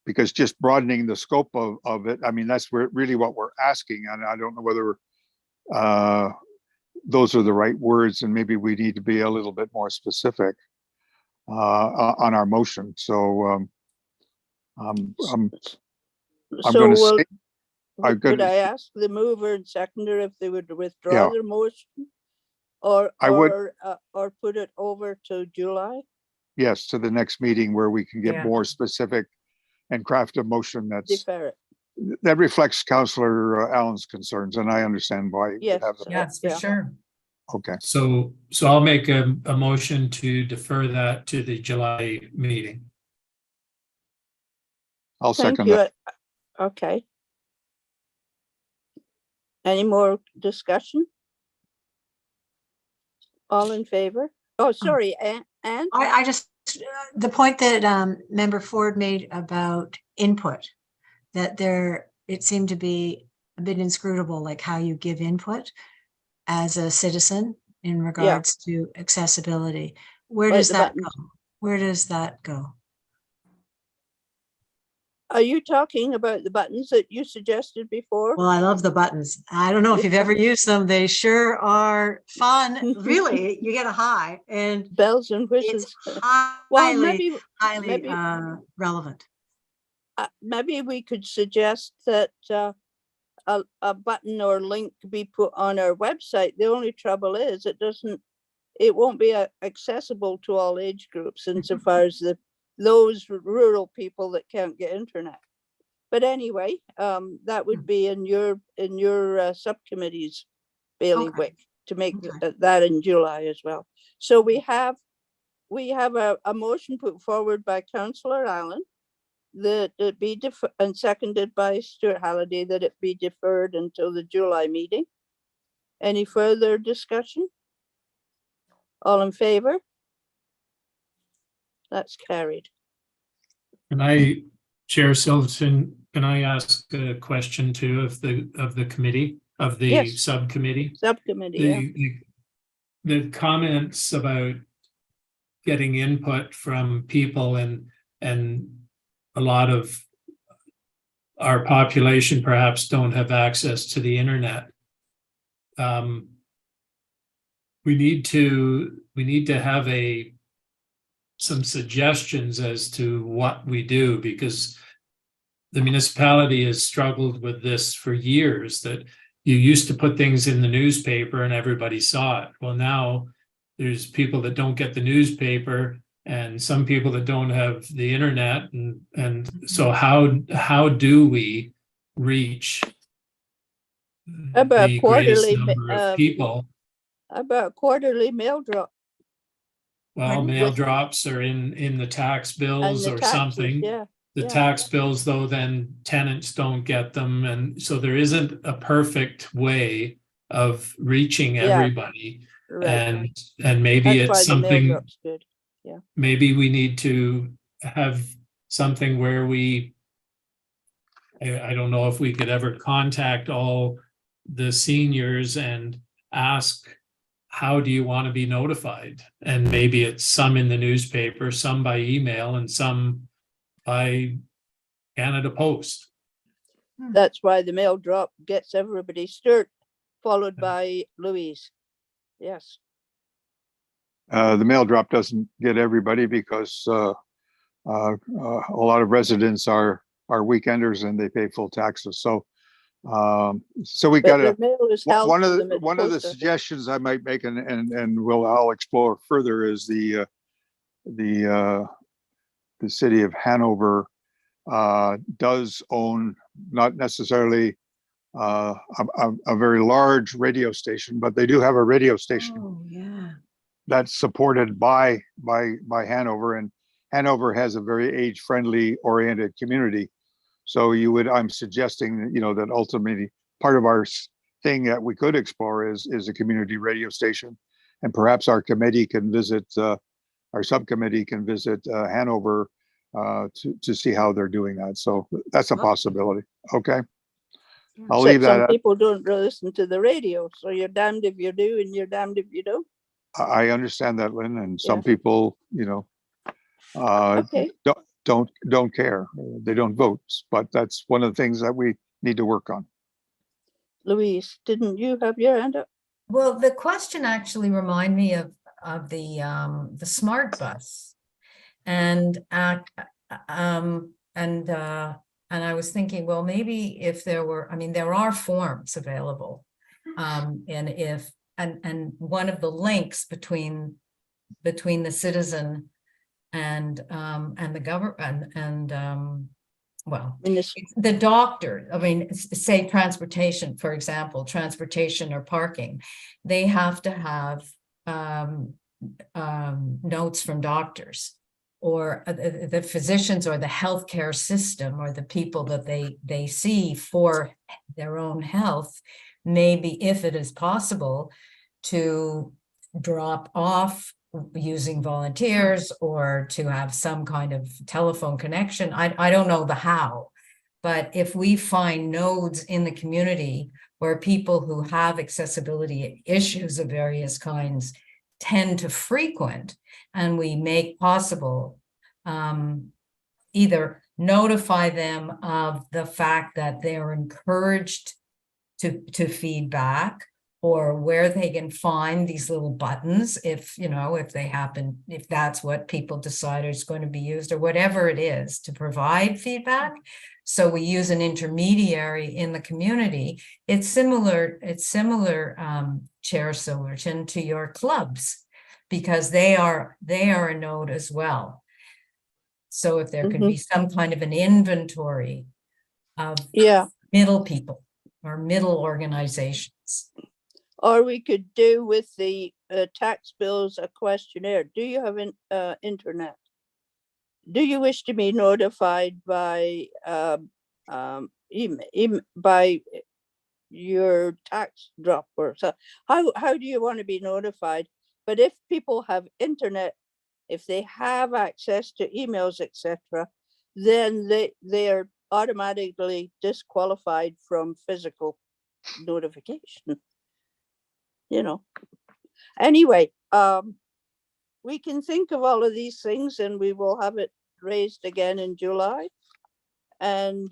Because just broadening the scope of it, I mean, that's really what we're asking, and I don't know whether those are the right words, and maybe we need to be a little bit more specific on our motion. So I'm so going to will, say, would I ask the mover and seconder if they would withdraw Yeah. their motion? Or I would. Or put it over to July? Yes, to the next meeting where we can get Yeah. more specific and craft a motion Defer it. that reflects Councillor Allen's concerns, and I understand why. he would Yes. have them. Yes, for Yeah. sure. Okay, So I'll make a motion to defer that to the July meeting. I'll Thank second you. that. Okay. Any more discussion? All in favor? Oh, sorry, Anne? I just, the point that Member Ford made about input, that it seemed to be a bit inscrutable, like how you give input as a citizen. in regards to accessibility. Where Like does the that buttons. go? Where does that go? Are you talking about the buttons that you suggested before? Well, I love the buttons. I don't know if you've ever used them. They sure are fun. Really, you get a high, and Bells and it's whistles. Well, highly, highly maybe, relevant. maybe we could suggest that a button or link be put on our website. The only trouble is it won't be accessible to all age groups insofar as those rural people that can't get internet. But anyway, that would be in your subcommittee's bailiwick to make Okay. that in July as well. So we have a motion put forward by Councillor Allen that it be and seconded by Stuart Halliday that it be deferred until the July meeting. Any further discussion? All in favor? That's carried. And Chair Silverton, can I ask a question too of the committee, of the Yes. subcommittee? Subcommittee, yeah. The comments about getting input from people and a lot of our population perhaps don't have access to the internet. We need to have some suggestions as to what we do, because the municipality has struggled with this for years, that you used to put things in the newspaper and everybody saw it. Well, now there's people that don't get the newspaper and some people that don't have the internet. And so how do we reach About the greatest quarterly, number of people? about quarterly mail drop Well, Pardon? mail With- drops are in the tax and bills the or taxes, something. yeah. The yeah. tax bills, though, then tenants don't get them. And so there isn't a perfect way of reaching Yeah. everybody. Right. And maybe That's why it's the mail something, drop's good. maybe we need to have something where I don't know if we could ever contact all the seniors and ask, how do you want to be notified? And maybe it's some in the newspaper, some by email, and some by Canada Post. That's why the mail drop gets everybody. Stuart, followed by Louise. Yes. The mail drop doesn't get everybody because a lot of residents are weekenders and they pay full taxes. So we got But the mail is held one to of them at the one of the post office. suggestions I might make, and I'll explore further, is the city of Hanover does own, not necessarily a very large radio station, but they do have a radio station Oh, yeah. that's supported by Hanover, and Hanover has a very age-friendly oriented community. So I'm suggesting, that ultimately part of our thing that we could explore is a community radio station, and perhaps our committee can visit, our subcommittee can visit Hanover to see how they're doing that. So that's a possibility. Okay. I'll leave Except that. some people don't listen to the radio, so you're damned if you do and you're damned if you don't. I understand that, Lynn, and some Yeah. people, Okay. don't care. They don't vote, but that's one of the things that we need to work on. Louise, didn't you have your hand up? Well, the question actually reminded me of the smart bus, and I was thinking, well, maybe if there were, there are forms available, and one of the links between the citizen and the government and well, the doctor, say transportation, for example, transportation or parking, they have to have notes from doctors or the physicians or the healthcare system or the people that they see for their own health. Maybe if it is possible to drop off using volunteers or to have some kind of telephone connection. I don't know the how, But if we find nodes in the community where people who have accessibility issues of various kinds tend to frequent, and we make possible either notify them of the fact that they are encouraged to feedback, or where they can find these little buttons if, you know, if that's what people decide is going to be used, or whatever it is to provide feedback. So we use an intermediary in the community. It's similar, Chair Silverton, to your clubs, because they are a node as well. So if there could be some kind of an inventory of middle people or middle organizations. Or we could do with the tax bills a questionnaire. Do you have internet? Do you wish to be notified by by your tax drop? Or so how do you want to be notified? But if people have internet, if they have access to emails, etc., then they are automatically disqualified from physical notification. You know. Anyway, we can think of all of these things, and we will have it raised again in July. And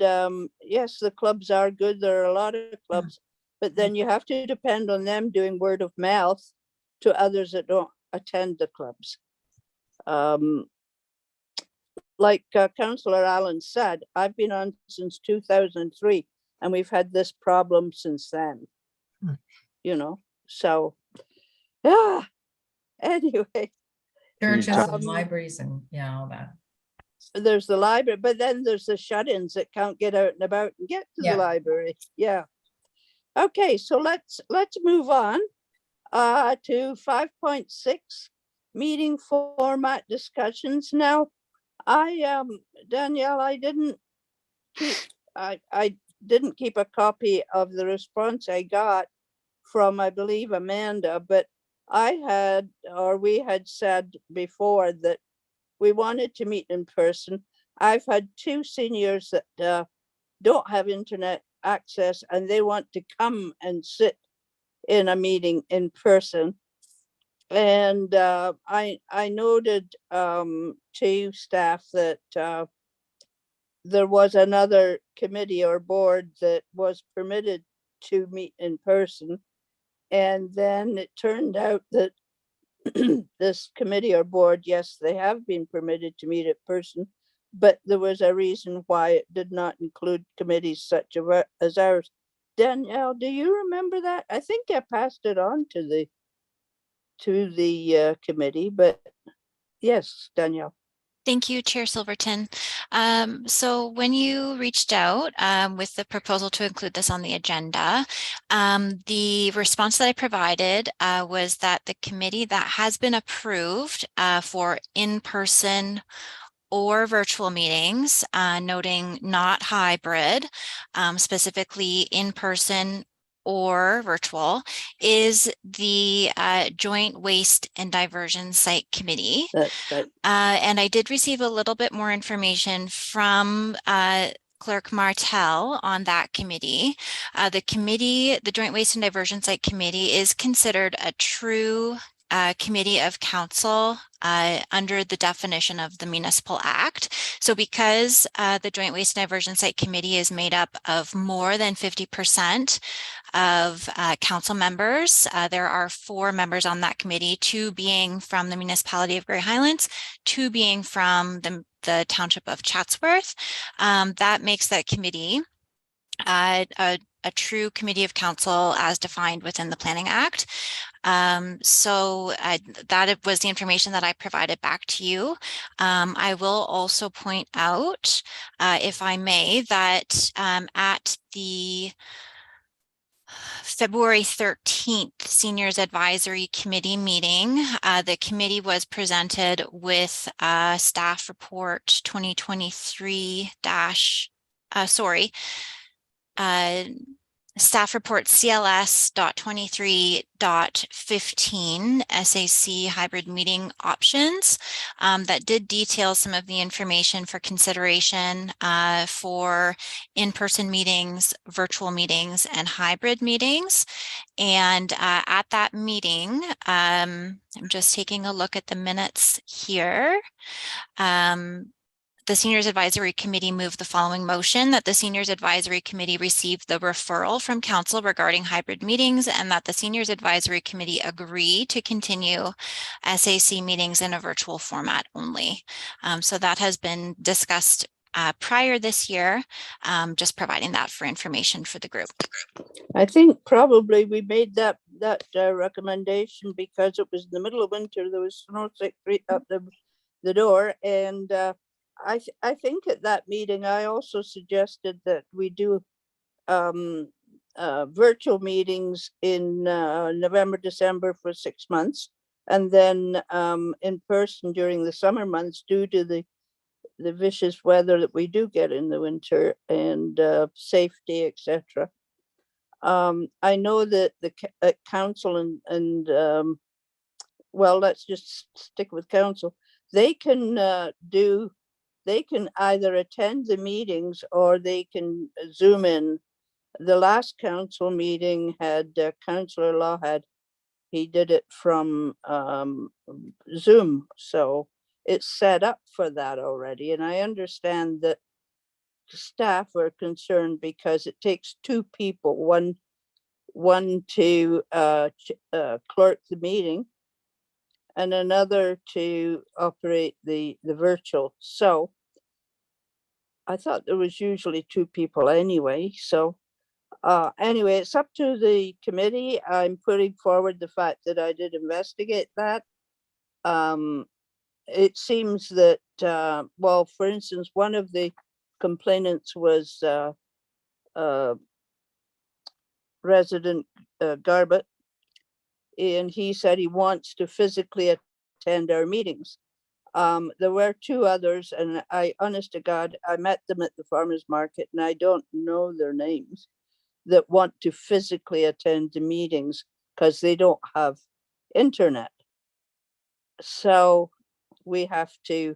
yes, the clubs are good. There are a lot of clubs, but then you have to depend on them doing word of mouth to others that don't attend the clubs. Like Councillor Allen said, I've been on since 2003, and we've had this problem since then. You know, so anyway. Churches and libraries and all that. There's the library, but then there's the shut-ins that can't get out and about and get to the library. Yeah. Okay, so let's move on to 5.6 meeting format discussions. Now, Danielle, I didn't keep a copy of the response I got from, I believe, Amanda, but we had said before that we wanted to meet in person. I've had 2 seniors that don't have internet access, and they want to come and sit in a meeting in person. And I noted to staff that there was another committee or board that was permitted to meet in person. And then it turned out that this committee or board, yes, they have been permitted to meet in person, but there was a reason why it did not include committees such as ours. Danielle, do you remember that? I think I passed it on to the committee, but yes, Danielle. Thank you, Chair Silverton. So when you reached out with the proposal to include this on the agenda, the response that I provided was that the committee that has been approved for in-person or virtual meetings, noting not hybrid, specifically in-person or virtual, is the Joint Waste and Diversion Site Committee. That's right. And I did receive a little bit more information from Clerk Martel on that committee. The Joint Waste and Diversion Site Committee is considered a true committee of council under the definition of the Municipal Act. So because the Joint Waste and Diversion Site Committee is made up of more than 50% of council members, there are 4 members on that committee, 2 being from the Municipality of Grey Highlands, 2 being from the Township of Chatsworth. That makes that committee a true committee of council as defined within the Planning Act. So that was the information that I provided back to you. I will also point out, if I may, that at the February 13th Seniors Advisory Committee meeting, the committee was presented with staff report 2023 staff report CLS.23.15 SAC hybrid meeting options that did detail some of the information for consideration for in-person meetings, virtual meetings, and hybrid meetings. And at that meeting, I'm just taking a look at the minutes here. The Seniors Advisory Committee moved the following motion: that the Seniors Advisory Committee received the referral from Council regarding hybrid meetings, and that the Seniors Advisory Committee agree to continue SAC meetings in a virtual format only. So that has been discussed prior this year, just providing that for information for the group. I think probably we made that recommendation because it was in the middle of winter. There was snow 6 feet up the door, and I think at that meeting I also suggested that we do virtual meetings in November, December for 6 months, and then in person during the summer months due to the vicious weather that we do get in the winter and safety, etc. I know that the council and well, let's just stick with council. They can they can either attend the meetings or they can Zoom in. The last council meeting had Councillor Lawhead. He did it from Zoom, so it's set up for that already. And I understand that staff are concerned because it takes 2 people, one to clerk the meeting and another to operate the virtual. So I thought there was usually 2 people anyway. So anyway, it's up to the committee. I'm putting forward the fact that I did investigate that. It seems that, well, for instance, one of the complainants was resident Garbett, and he said he wants to physically attend our meetings. There were 2 others, and I, honest to God, I met them at the farmers market, and I don't know their names, that want to physically attend the meetings because they don't have internet. So we have to,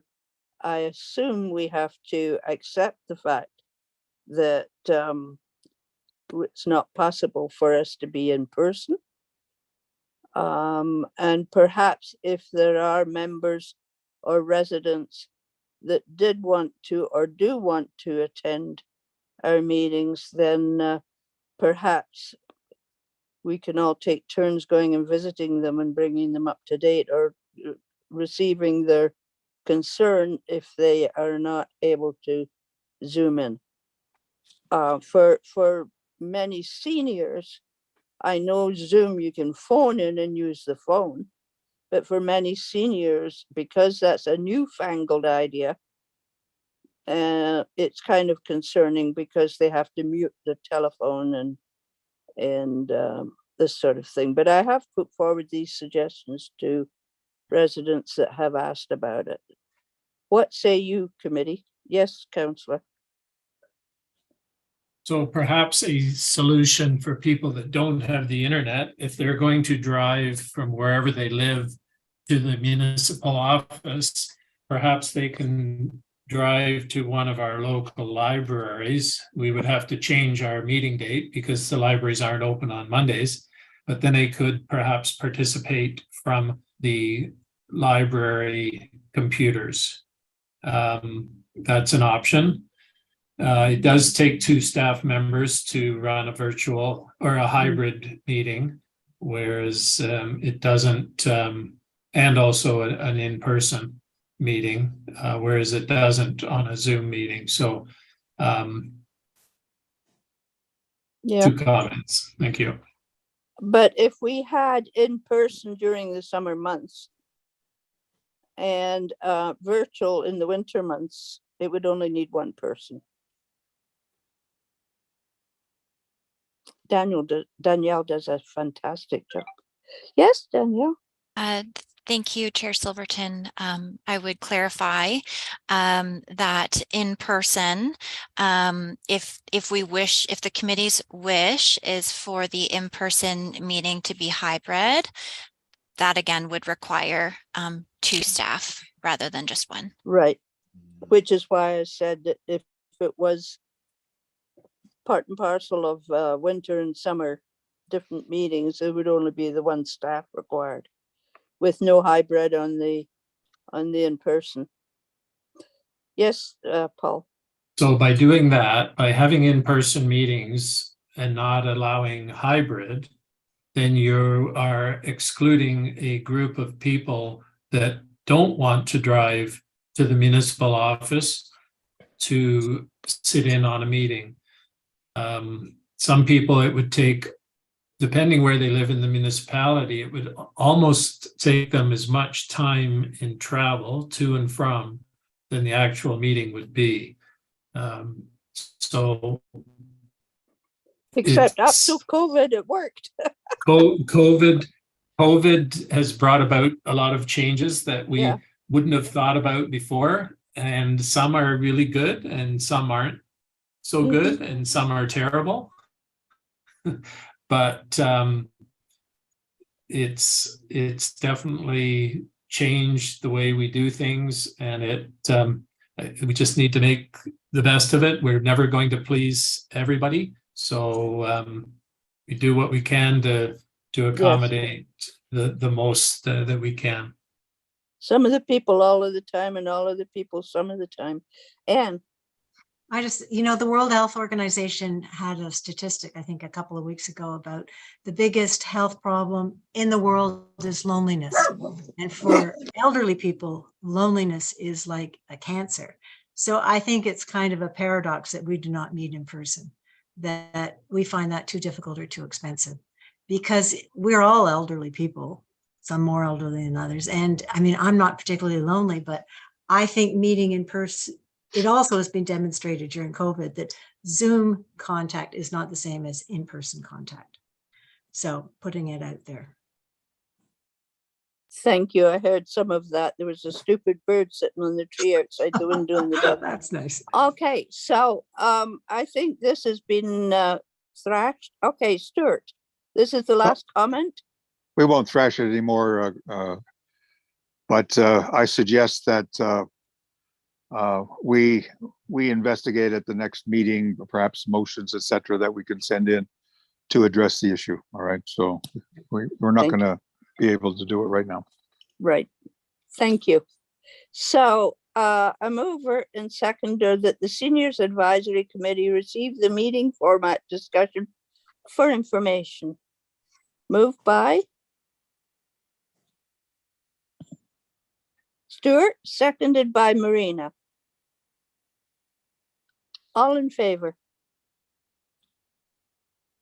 I assume we have to accept the fact that it's not possible for us to be in person. And perhaps if there are members or residents that did want to or do want to attend our meetings, then perhaps we can all take turns going and visiting them and bringing them up to date, or receiving their concern if they are not able to Zoom in. For many seniors, I know Zoom, you can phone in and use the phone, but for many seniors, because that's a newfangled idea, it's kind of concerning because they have to mute the telephone and this sort of thing. But I have put forward these suggestions to residents that have asked about it. What say you, committee? Yes, councillor. So perhaps a solution for people that don't have the internet, if they're going to drive from wherever they live to the municipal office, perhaps they can drive to one of our local libraries. We would have to change our meeting date because the libraries aren't open on Mondays, but then they could perhaps participate from the library computers. That's an option. It does take 2 staff members to run a virtual or a hybrid meeting, whereas it doesn't, and also an in-person meeting, whereas it doesn't on a Zoom meeting. So Yeah. 2 comments. Thank you. But if we had in person during the summer months and virtual in the winter months, it would only need 1 person. Danielle does a fantastic job. Yes, Danielle. Thank you, Chair Silverton. I would clarify that in person, if we wish, if the committee's wish is for the in-person meeting to be hybrid, that again would require 2 staff rather than just 1. Right, which is why I said that if it was part and parcel of winter and summer different meetings, it would only be the 1 staff required, with no hybrid on the in-person. Yes, Paul. So by doing that, by having in-person meetings and not allowing hybrid, then you are excluding a group of people that don't want to drive to the municipal office to sit in on a meeting. Some people, it would take, depending where they live in the municipality, it would almost take them as much time in travel to and from than the actual meeting would be. So Except up it's- to COVID, it worked. COVID has brought about a lot of changes that we Yeah. wouldn't have thought about before, and some are really good and some aren't so good and some are terrible. But it's definitely changed the way we do things, and we just need to make the best of it. We're never going to please everybody, so we do what we can to accommodate the most that we can. Some of the people all of the time, and all of the people some of the time. And I just, the World Health Organization had a statistic, I think a couple of weeks ago, about the biggest health problem in the world is loneliness. And for elderly people, loneliness is like a cancer. So I think it's kind of a paradox that we do not meet in person, that we find that too difficult or too expensive, because we're all elderly people, some more elderly than others. And I mean, I'm not particularly lonely, but I think meeting in person, it also has been demonstrated during COVID that Zoom contact is not the same as in-person contact. So putting it out there. thank you. I heard some of that. There was a stupid bird sitting on the tree outside the window in the dog. That's nice. Okay, so I think this has been thrashed. Okay, Stuart, this is the last comment. We won't thrash it anymore, but I suggest that we investigate at the next meeting, perhaps motions, etc., that we can send in to address the issue. All right, so we're not Thank going to be able to do it right now. Right, thank you. So a mover and seconder that the Seniors Advisory Committee receive the meeting format discussion for information. Moved by Stuart, seconded by Marina. All in favor?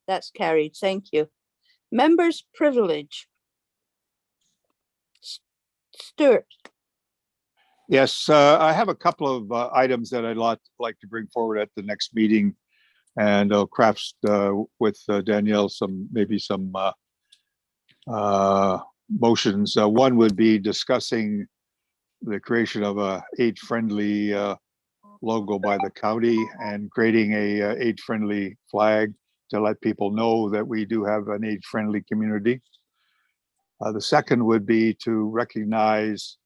That's carried. Thank you. Members' privilege. Stuart. Yes, I have a couple of items that I'd like to bring forward at the next meeting, and I'll craft with Danielle maybe some motions. One would be discussing the creation of a age-friendly logo by the county and creating a age-friendly flag to let people know that we do have an age-friendly community. The second would be to recognize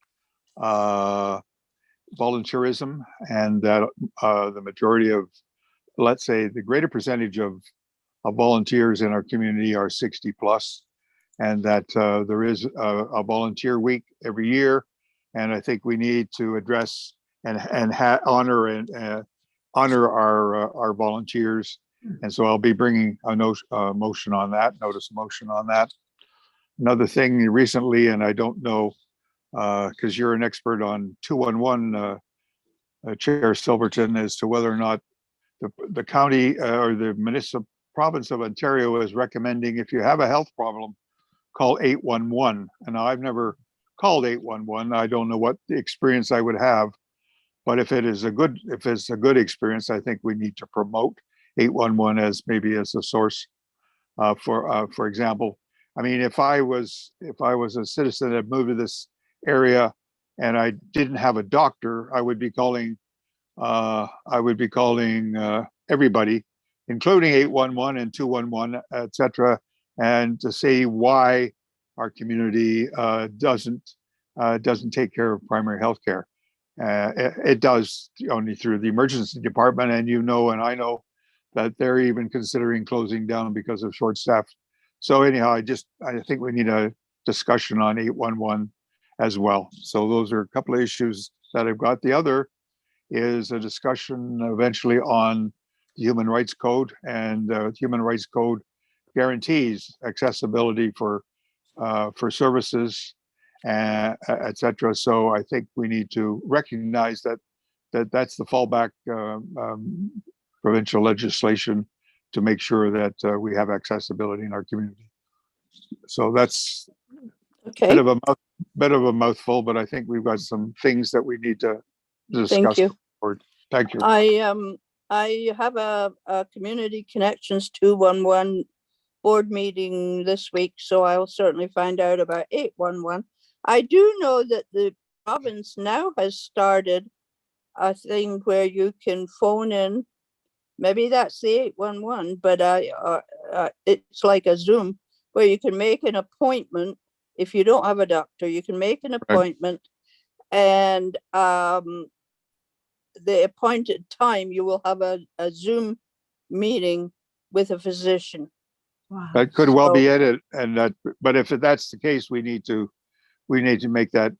volunteerism, and that the majority of, let's say, the greater percentage of volunteers in our community are 60 plus, and that there is a volunteer week every year. And I think we need to address and honor our volunteers. And so I'll be bringing a motion on that, notice of motion on that. Another thing recently, and I don't know, because you're an expert on 211, Chair Silverton, as to whether or not the county or the province of Ontario is recommending, if you have a health problem, call 811. And I've never called 811. I don't know what the experience I would have, but if it's a good experience, I think we need to promote 811 as maybe as a source. For example, I mean, if I was a citizen that moved to this area and I didn't have a doctor, I would be calling everybody, including 811 and 211, et cetera, and to see why our community doesn't take care of primary health care. It does only through the emergency department, and you know, and I know that they're even considering closing down because of short staff. So anyhow, I think we need a discussion on 811 as well. So those are a couple of issues that I've got. The other is a discussion eventually on the Human Rights Code, and Human Rights Code guarantees accessibility for services, et cetera. So I think we need to recognize that's the fallback provincial legislation to make sure that we have accessibility in our community. So that's Okay, bit of a mouthful, but I think we've got some things that we need to discuss. thank you. Thank you. I have a Community Connections 211 board meeting this week, so I'll certainly find out about 811. I do know that the province now has started a thing where you can phone in. Maybe that's the 811, but it's like a Zoom where you can make an appointment. If you don't have a doctor, you can make an appointment, and the appointed time you will have a Zoom meeting with a physician. Wow. That could well be it, and that. But if that's the case, we need to make that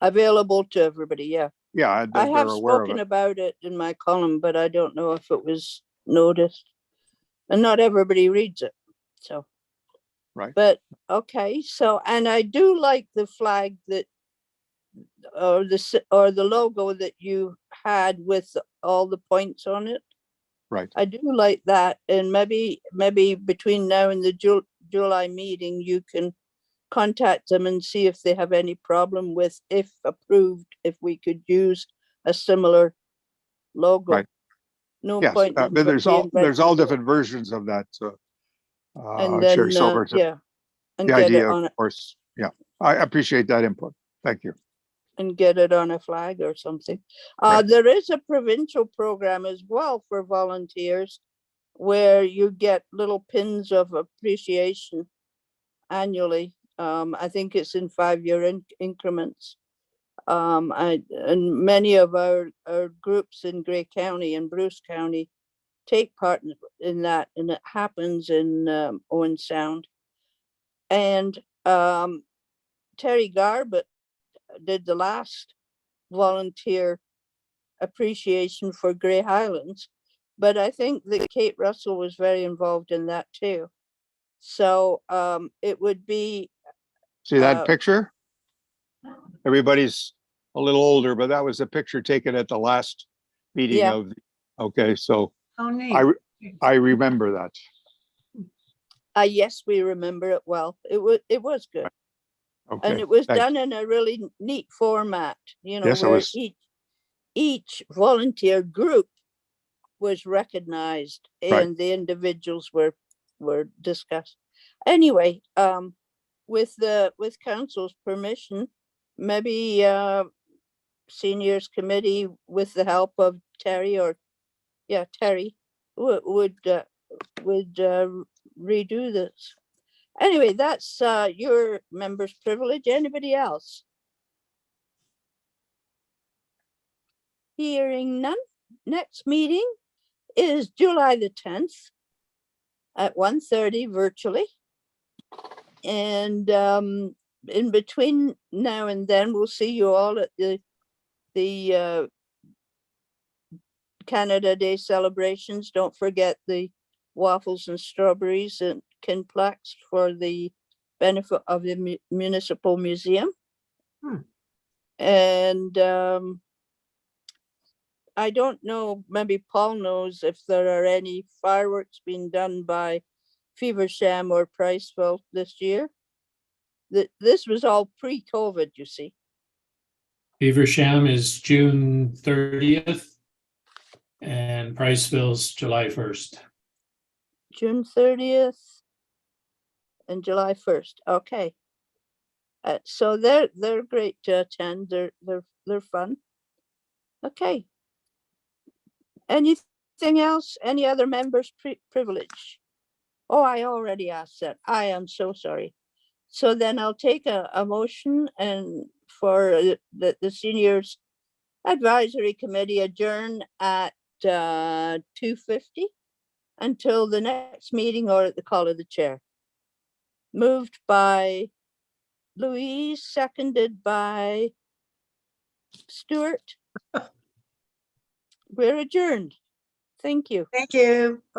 Available to everybody. Yeah, yeah. I They're have aware of spoken it. about it in my column, but I don't know if it was noticed, and not everybody reads it. So, Right. But okay, so, and I do like the flag that, or the logo that you had with all the points on it. Right. I do like that, and maybe between now and the July meeting, you can contact them and see if they have any problem with, if approved, if we could use a similar logo. Right. No Yes, point. but there's all different versions of that. And Chair then Silverton. yeah, and The get idea, it on of course. Yeah, I appreciate that input. Thank you. and get it on a flag or something. Right. There is a provincial program as well for volunteers where you get little pins of appreciation annually. I think it's in 5-year increments. And many of our groups in Grey County and Bruce County take part in that, and it happens in Owen Sound. And Terry Garbutt did the last volunteer appreciation for Grey Highlands, but I think that Kate Russell was very involved in that too. So it would be. See that picture? Everybody's a little older, but that was a picture taken at the last meeting Yeah. of. Okay, so Oh, neat. I remember that. Yes, we remember it well. It was good. Okay, And it was thanks. done in a really neat format, you know, Yes, it where was. each volunteer group was recognized Right. and the individuals were discussed. Anyway, with council's permission, maybe seniors committee with the help of Terry Terry would redo this. Anyway, that's your members' privilege. Anybody else? Hearing none. Next meeting is July the 10th at 1:30 virtually. And in between now and then, we'll see you all at the Canada Day celebrations. Don't forget the waffles and strawberries and Kinplax for the benefit of the Municipal Museum. And I don't know, maybe Paul knows if there are any fireworks being done by Feversham or Priceville this year. This was all pre-COVID, you see. Beaversham is June 30th and Priceville's July 1st. June 30th and July 1st. Okay. So they're great to attend. They're fun. Okay. Anything else? Any other members privilege? Oh, I already asked that. I am so sorry. So then I'll take a motion and for the seniors advisory committee adjourn at 2:50 until the next meeting or at the call of the chair. Moved by Louise, seconded by Stuart. We're adjourned. Thank you. Thank you.